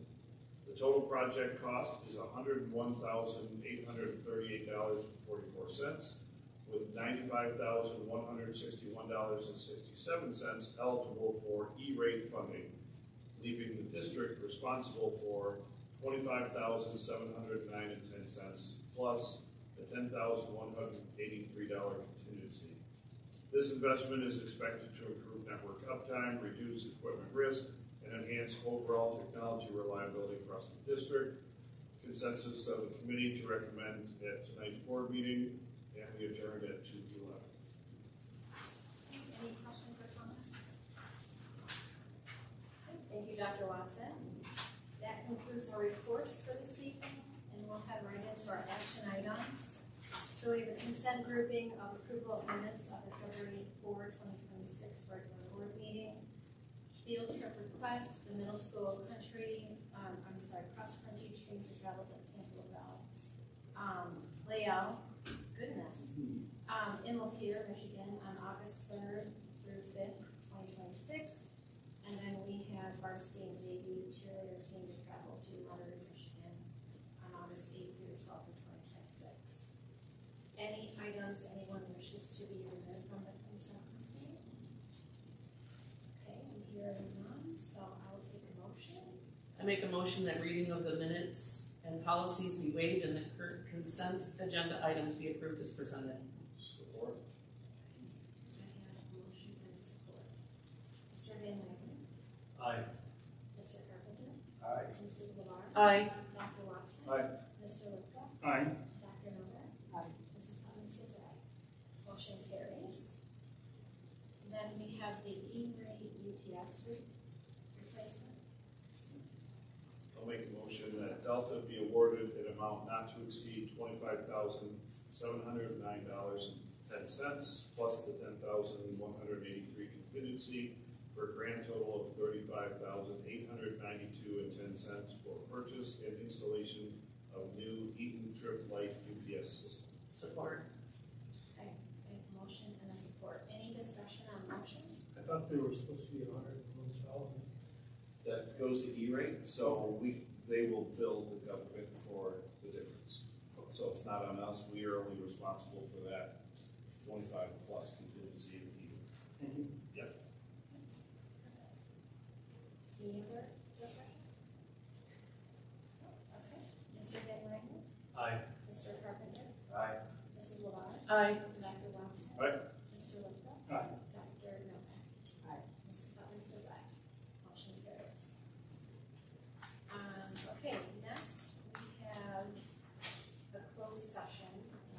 Q: The total project cost is $101,838.44, with $95,161.67 eligible for E-rate funding, leaving the district responsible for $25,709.10 plus the $10,183 contingency. This investment is expected to improve network uptime, reduce equipment risk, and enhance overall technology reliability across the district. Consensus of the committee to recommend at tonight's board meeting, and we adjourned at 2:11.
A: Any questions or comments? Thank you, Dr. Watson. That concludes our reports for this evening, and we'll head right into our action items. So we have a consent grouping of approval of minutes of the February 4, 2026 regular board meeting. Field trip request, the middle school cross-country team to travel to Camp Lavelle. Layout, goodness. In Lapeer, Michigan on August 3rd through 5th, 2026. And then we have varsity and JV cheerleader team to travel to Monterey, Michigan on August 8th through 12th of 2026. Any items anyone wishes to be removed from the consent committee? Okay, I'm hearing none, so I will take a motion.
H: I make a motion that reading of the minutes and policies be waived and the consent agenda items be approved as presented.
Q: Support.
A: I have a motion and support. Mr. Van Wagner?
B: Aye.
A: Mr. Carpenter?
L: Aye.
A: Mrs. LeVar?
H: Aye.
A: Dr. Watson?
B: Aye.
A: Mr. Lipka?
B: Aye.
A: Dr. Novak?
N: Aye.
A: Mrs. Putnam says aye. Motion carries. Then we have the E-rate UPS replacement.
Q: I'll make a motion that Delta be awarded an amount not to exceed $25,709.10 plus the $10,183 contingency for a grand total of $35,892.10 for purchase and installation of new Eaton Trip Lite UPS system.
H: Support.
A: Okay, I have a motion and a support. Any discussion on the motion?
L: I thought they were supposed to be 101,000.
Q: That goes to E-rate, so they will bill the government for the difference. So it's not on us, we are only responsible for that 25 plus contingency of E-rate. Yep.
A: Any other discussion? No? Okay. Mr. Van Wagner?
B: Aye.
A: Mr. Carpenter?
B: Aye.
A: Mrs. LeVar?
H: Aye.
A: Dr. Watson?
Q: Aye.
A: Mr. Lipka?
B: Aye.
A: Dr. Novak?
N: Aye.
A: Mrs. Butler says aye. Motion carries. Okay, next we have a closed session,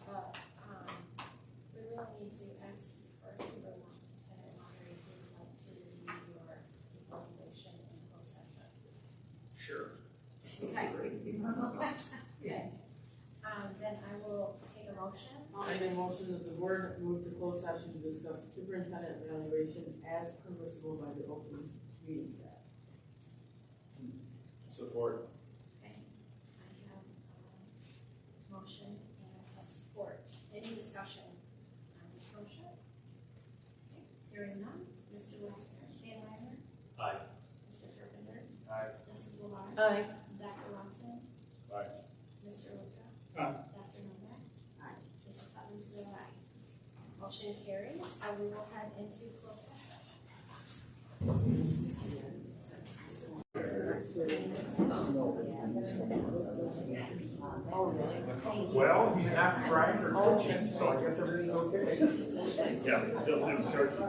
A: but we really need to ask you first, Superintendent Monterey, if you would like to review your evaluation in closed session.
D: Sure.
A: Okay. Okay. Then I will take a motion.
I: I make a motion that the board move to closed session to discuss superintendent evaluation as permissible by the Open Meetings Act.
Q: Support.
A: Okay. I have a motion and a support. Any discussion on this motion? Okay. Hearing none. Mr. Van Wagner?
B: Aye.
A: Mr. Carpenter?
B: Aye.
A: Mrs. LeVar?
H: Aye.
A: Dr. Watson?
Q: Aye.
A: Mr. Lipka?
B: Aye.
A: Dr. Novak?
N: Aye.
A: Mrs. Putnam says aye. Motion carries, so we will head into closed session.
L: Well, he's not crying or coaching, so I guess everything's okay.
Q: Yeah, still have started.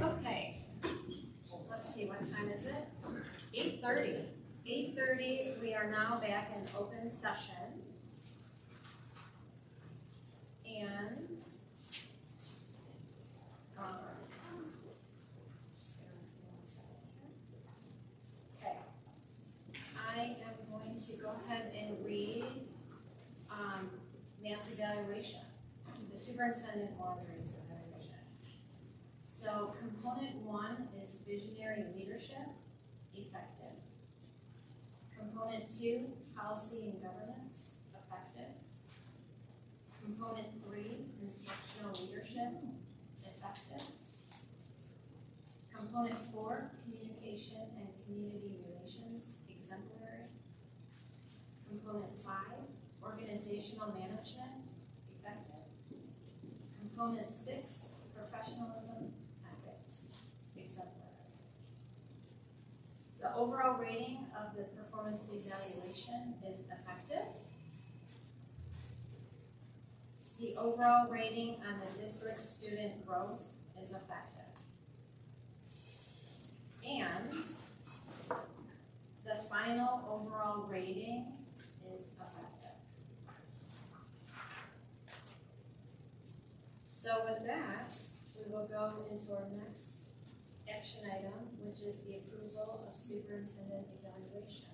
A: Okay. Let's see, what time is it? 8:30. 8:30, we are now back in open session. And, just bear with me one second here. Okay. evaluation. The superintendent moderates evaluation. So component 1 is visionary leadership, effective. Component 2, policy and governance, effective. Component 3, instructional leadership, effective. Component 4, communication and community relations, exemplary. Component 5, organizational management, effective. Component 6, professionalism, ethics, exemplary. The overall rating of the performance evaluation is effective. The overall rating on the district student growth is effective. And the final overall rating is effective. So with that, we will go into our next action item, which is the approval of superintendent evaluation.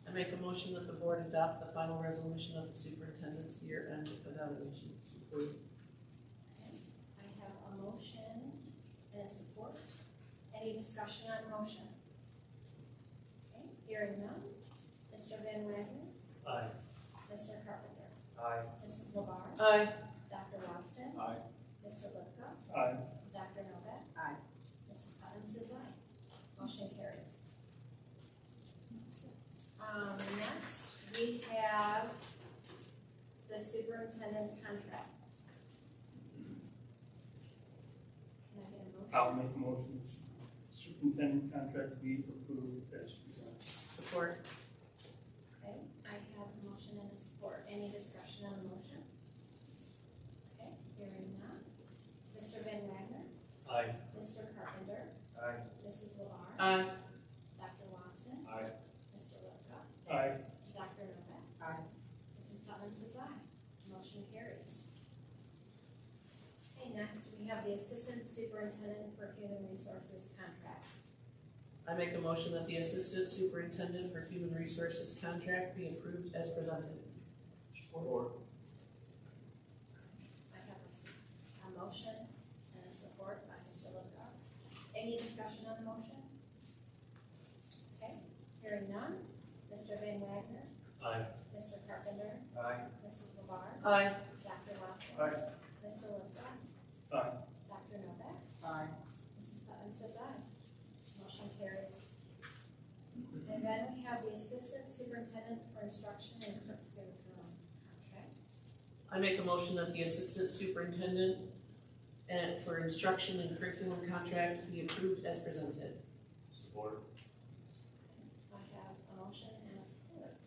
H: I make a motion that the board adopt the final resolution of the superintendent's year-end evaluation. Support.
A: Okay, I have a motion and a support. Any discussion on motion? Okay, hearing none. Mr. Van Wagner?
B: Aye.
A: Mr. Carpenter?
B: Aye.
A: Mrs. LeBar?
H: Aye.
A: Dr. Watson?
B: Aye.
A: Mr. Lipka?
B: Aye.
A: Dr. Novak?
J: Aye.
A: Mrs. Putnam says aye. Motion carries. Next, we have the superintendent contract. Can I get a motion?
B: I'll make a motion, superintendent contract be approved as presented.
H: Support.
A: Okay, I have a motion and a support. Any discussion on the motion? Okay, hearing none. Mr. Van Wagner?
B: Aye.
A: Mr. Carpenter?
B: Aye.
A: Mrs. LeBar?
H: Aye.
A: Dr. Watson?
B: Aye.
A: Mr. Lipka?
B: Aye.
A: Dr. Novak?
J: Aye.
A: Mrs. Putnam says aye. Motion carries. Okay, next we have the Assistant Superintendent for Human Resources contract.
H: I make a motion that the assistant superintendent for human resources contract be approved as presented.
B: Support.
A: I have a motion and a support by Mr. Lipka. Any discussion on the motion? Okay, hearing none. Mr. Van Wagner?
B: Aye.
A: Mr. Carpenter?
B: Aye.
A: Mrs. LeBar?
H: Aye.
A: Dr. Watson?
B: Aye.
A: Mr. Lipka?
B: Aye.
A: Dr. Novak?
J: Aye.
A: Mrs. Putnam says aye. Motion carries. And then we have the Assistant Superintendent for Instruction and Curriculum contract.
H: I make a motion that the assistant superintendent for instruction and curriculum contract be approved as presented.
B: Support.
A: I have a motion and a support.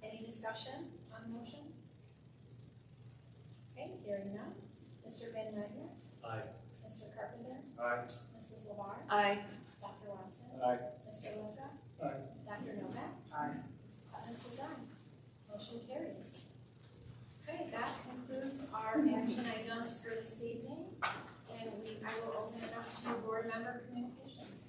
A: Any discussion on the motion? Okay, hearing none. Mr. Van Wagner?
B: Aye.
A: Mr. Carpenter?
B: Aye.
A: Mrs. LeBar?
H: Aye.
A: Dr. Watson?
B: Aye.
A: Mr. Lipka?
B: Aye.
A: Dr. Novak?
J: Aye.
A: Mrs. Putnam says aye. Motion carries. Okay, that concludes our action items for this evening. And I will open it up to board member communications.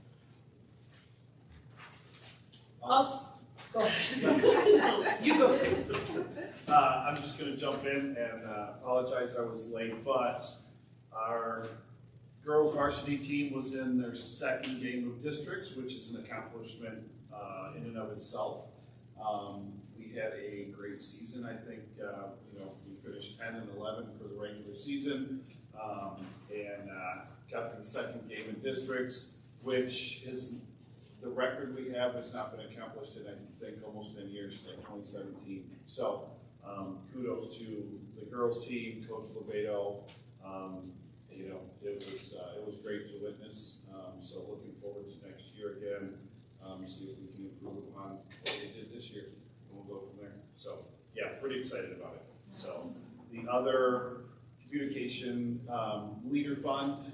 H: Go ahead. You go first.
Q: I'm just gonna jump in and apologize I was late, but our girls varsity team was in their second game of districts, which is an accomplishment in and of itself. We had a great season. I think we finished 10 and 11 for the regular season, and got to the second game in districts, which is the record we have has not been accomplished in, I think, almost 10 years, like 2017. So kudos to the girls team, Coach Lebedo. It was great to witness. So looking forward to next year again. See if we can improve upon what they did this year, and we'll go from there. So yeah, pretty excited about it. So the other communication leader fund,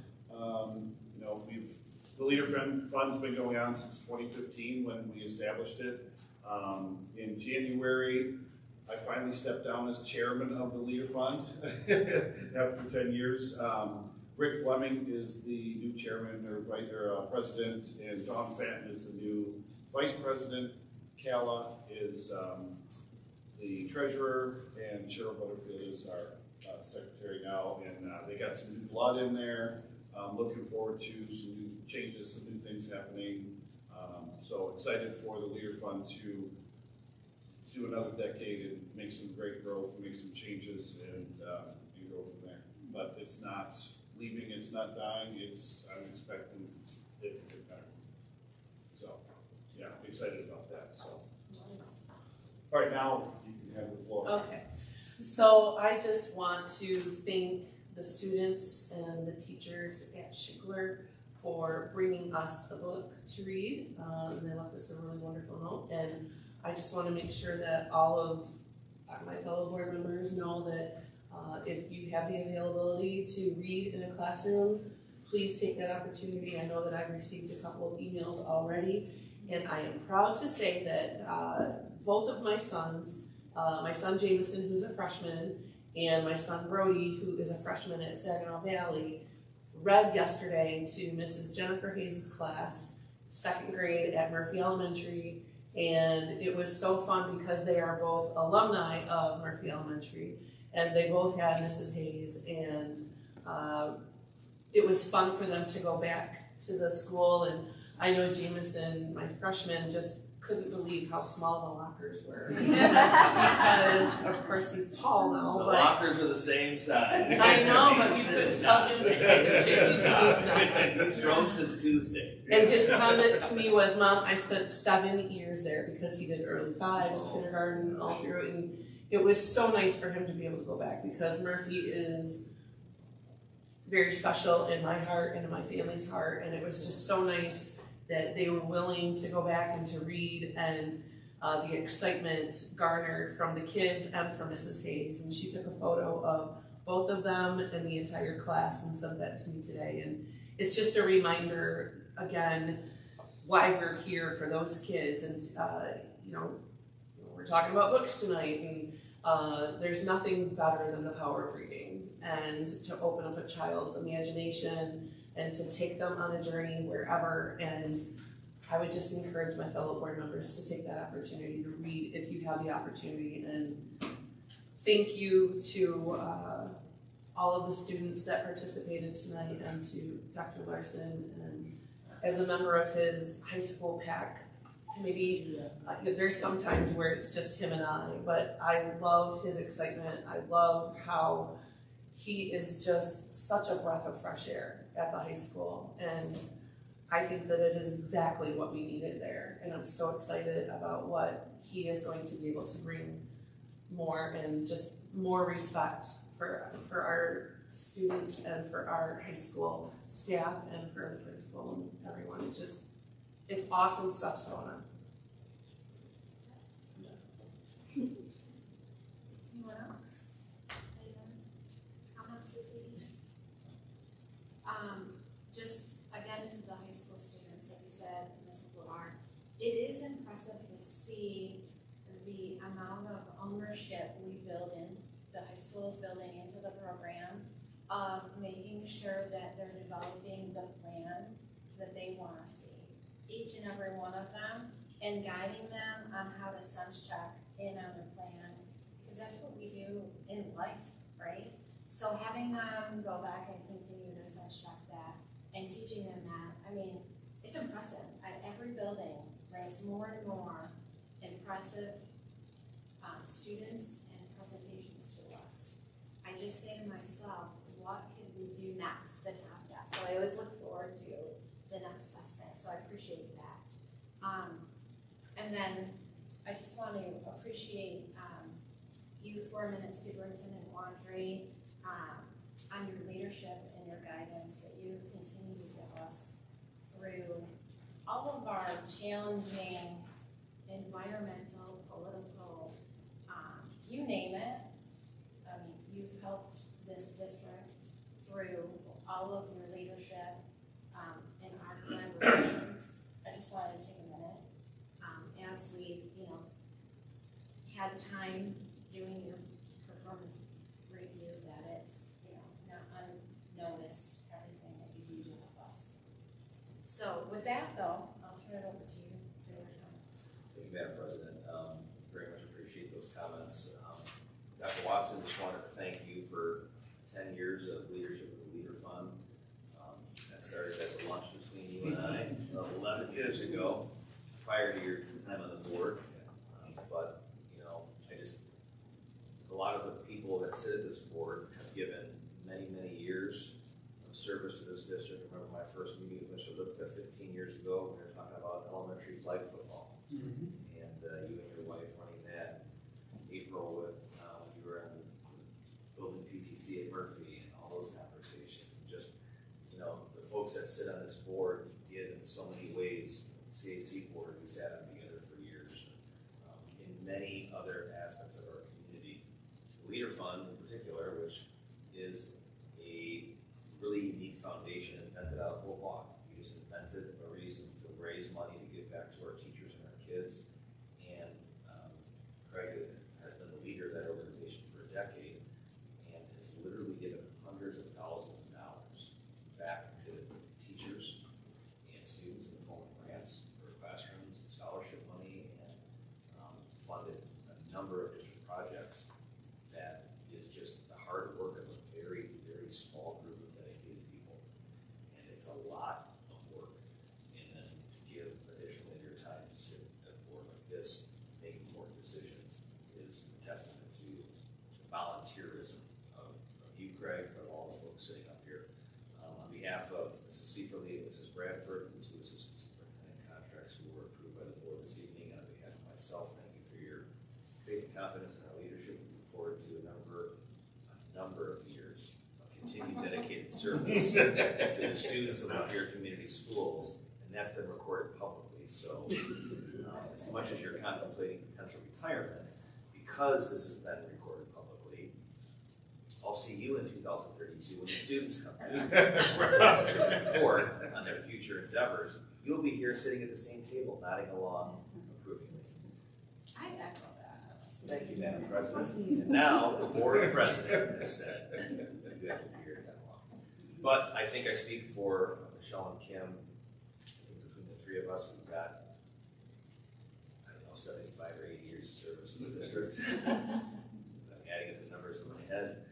Q: the leader fund's been going on since 2015 when we established it. In January, I finally stepped down as chairman of the leader fund after 10 years. Rick Fleming is the new chairman or president, and Dawn Fenton is the new vice president. Kala is the treasurer, and Cheryl Butterfield is is our secretary now, and they got some new blood in there. Looking forward to some new changes, some new things happening. So excited for the Leader Fund to do another decade and make some great growth, make some changes, and go from there. But it's not leaving, it's not dying, I'm expecting it to get better. So, yeah, I'm excited about that, so. All right, now you can have the floor.
H: Okay, so I just want to thank the students and the teachers at Schigler for bringing us the book to read. And they left us a really wonderful note. And I just want to make sure that all of my fellow board members know that if you have the availability to read in a classroom, please take that opportunity. I know that I've received a couple of emails already, and I am proud to say that both of my sons, my son Jameson, who's a freshman, and my son Brody, who is a freshman at Saginaw Valley, read yesterday to Mrs. Jennifer Hayes' class, second grade at Murphy Elementary, and it was so fun because they are both alumni of Murphy Elementary, and they both had Mrs. Hayes, and it was fun for them to go back to the school. And I know Jameson, my freshman, just couldn't believe how small the lockers were because of course he's tall now.
D: The
H: but
D: lockers are the same size.
H: I know, but you couldn't tell him that.
D: He's grown since Tuesday.
H: And his comment to me was, "Mom, I spent 7 years there," because he did early fives, kindergarten, all through it, and it was so nice for him to be able to go back because Murphy is very special in my heart and in my family's heart, and it was just so nice that they were willing to go back and to read, and the excitement garnered from the kids and from Mrs. Hayes. And she took a photo of both of them and the entire class and sent that to me today. And it's just a reminder, again, why we're here for those kids. And, we're talking about books tonight, and there's nothing better than the power of reading and to open up a child's imagination and to take them on a journey wherever. And I would just encourage my fellow board members to take that opportunity to read if you have the opportunity. And thank you to all of the students that participated tonight, and to Dr. Larson. And as a member of his high school PAC committee, there's some times where it's just him and I, but I love his excitement. I love how he is just such a breath of fresh air at the high school, and I think that it is exactly what we needed there. And I'm so excited about what he is going to be able to bring more, and just more respect for our students and for our high school staff and for the principal and everyone. It's awesome stuff's going on.
A: Anyone else? Anyone? Comments this evening? Just again to the high school students, like you said, Ms. Lamar, it is impressive to see the amount of ownership we build in, the high school is building into the program, of making sure that they're developing the plan that they want to see, each and every one of them, and guiding them on how to sense check in on the plan, because that's what we do in life, right? So having them go back and continue to sense check that and teaching them that, I mean, it's impressive. Every building brings more and more impressive students and presentations to us. I just say to myself, what could we do next to top that? So I always look forward to the next best thing, so I appreciate that. And then I just want to appreciate you for a minute, Superintendent Wandry, on your leadership and your guidance that you continue to give us through all of our challenging environmental, political, you name it. I mean, you've helped this district through all of your leadership in our collaborations. I just wanted to take a minute as we've, had time doing your performance review, that it's, not unnoticed, everything that you do to help us. So with that though, I'll turn it over to you for your comments.
D: Thank you, Madam President. Very much appreciate those comments. Dr. Watson, just wanted to thank you for 10 years of leadership of the Leader Fund. That started as a lunch between you and I 11 years ago, prior to your time on the board. But, you know, a lot of the people that sit at this board have given many, many years of service to this district. I remember my first meeting with Mr. Lipka 15 years ago, we were talking about elementary flag football. And you and your wife running that. April with, when you were in building PTC at Murphy and all those conversations. Just, you know, the folks that sit on this board give in so many ways. CAC board, we sat on together for years. In many other aspects of our community. The Leader Fund in particular, which is a really unique foundation invented out of whole cloth. We just invented a reason to raise money to give back to our teachers and our kids. And Craig has been the leader of that organization for a decade and has literally given hundreds of thousands of dollars back to teachers and students in the form of grants for classrooms and scholarship money, and funded a number of different projects that is just the hard work of a very, very small group of dedicated people. And it's a lot of work. And then to give additionally your time to sit at a board like this, making important decisions, is a testament to the volunteerism of you, Craig, but all the folks sitting up here. On behalf of Mrs. Seiferle and Mrs. Bradford, the two assistant superintendent contracts who were approved by the board this evening, and on behalf of myself, thank you for your faith and confidence in our leadership. We look forward to a number of years of continued dedicated service to the students of Lapeer Community Schools, and that's been recorded publicly. So as much as you're contemplating potential retirement, because this has been recorded publicly, I'll see you in 2032 when the students come back to report on their future endeavors. You'll be here sitting at the same table, nodding along approvingly.
A: I echo that.
D: Thank you, Madam President. And now, the board president has said that you have to be here that long. But I think I speak for Michelle and Kim. I think between the three of us, we've got, I don't know, 75 or 80 years of service in the district. I'm adding up the numbers in my head.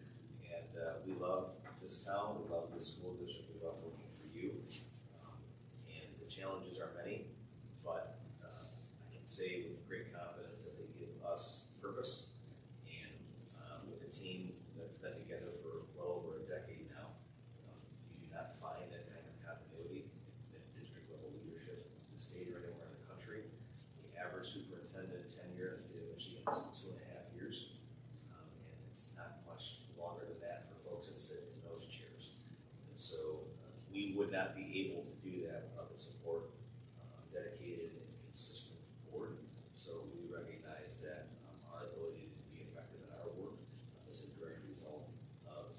D: And we love this town, we love this school district, we love working for you. And the challenges are many, but I can say with great confidence that they give us purpose. And with a team that's been together for well over a decade now, you do not find that kind of continuity at district level leadership in the state or anywhere in the country. The average superintendent tenure in the state of Michigan is 2.5 years. And it's not much longer than that for folks that sit in those chairs. And so we would not be able to do that without the support dedicated and consistent board. So we recognize that our ability to be effective in our work is a direct result of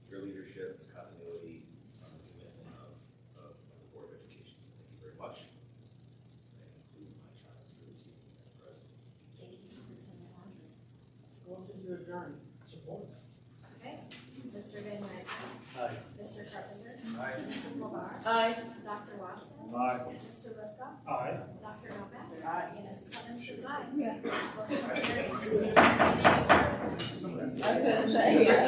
D: your leadership, the continuity, the commitment of the Board of Education. So thank you very much. That concludes my comments for this evening, Madam President.
A: Thank you, Superintendent Laundrie.
I: Motion to adjourn.
L: Support.
A: Okay, Mr. Van Wyk.
L: Aye.
A: Mr. Carpenter.
L: Aye.
A: Mrs. LeVar.
H: Aye.
A: Dr. Watson.
L: Aye.
A: Mr. Lipka.
L: Aye.
A: Dr. Novak.
I: Aye.
A: And Ms. Clemens is aye.
H: Yeah.
A: Motion carries.
H: I was gonna say, yeah.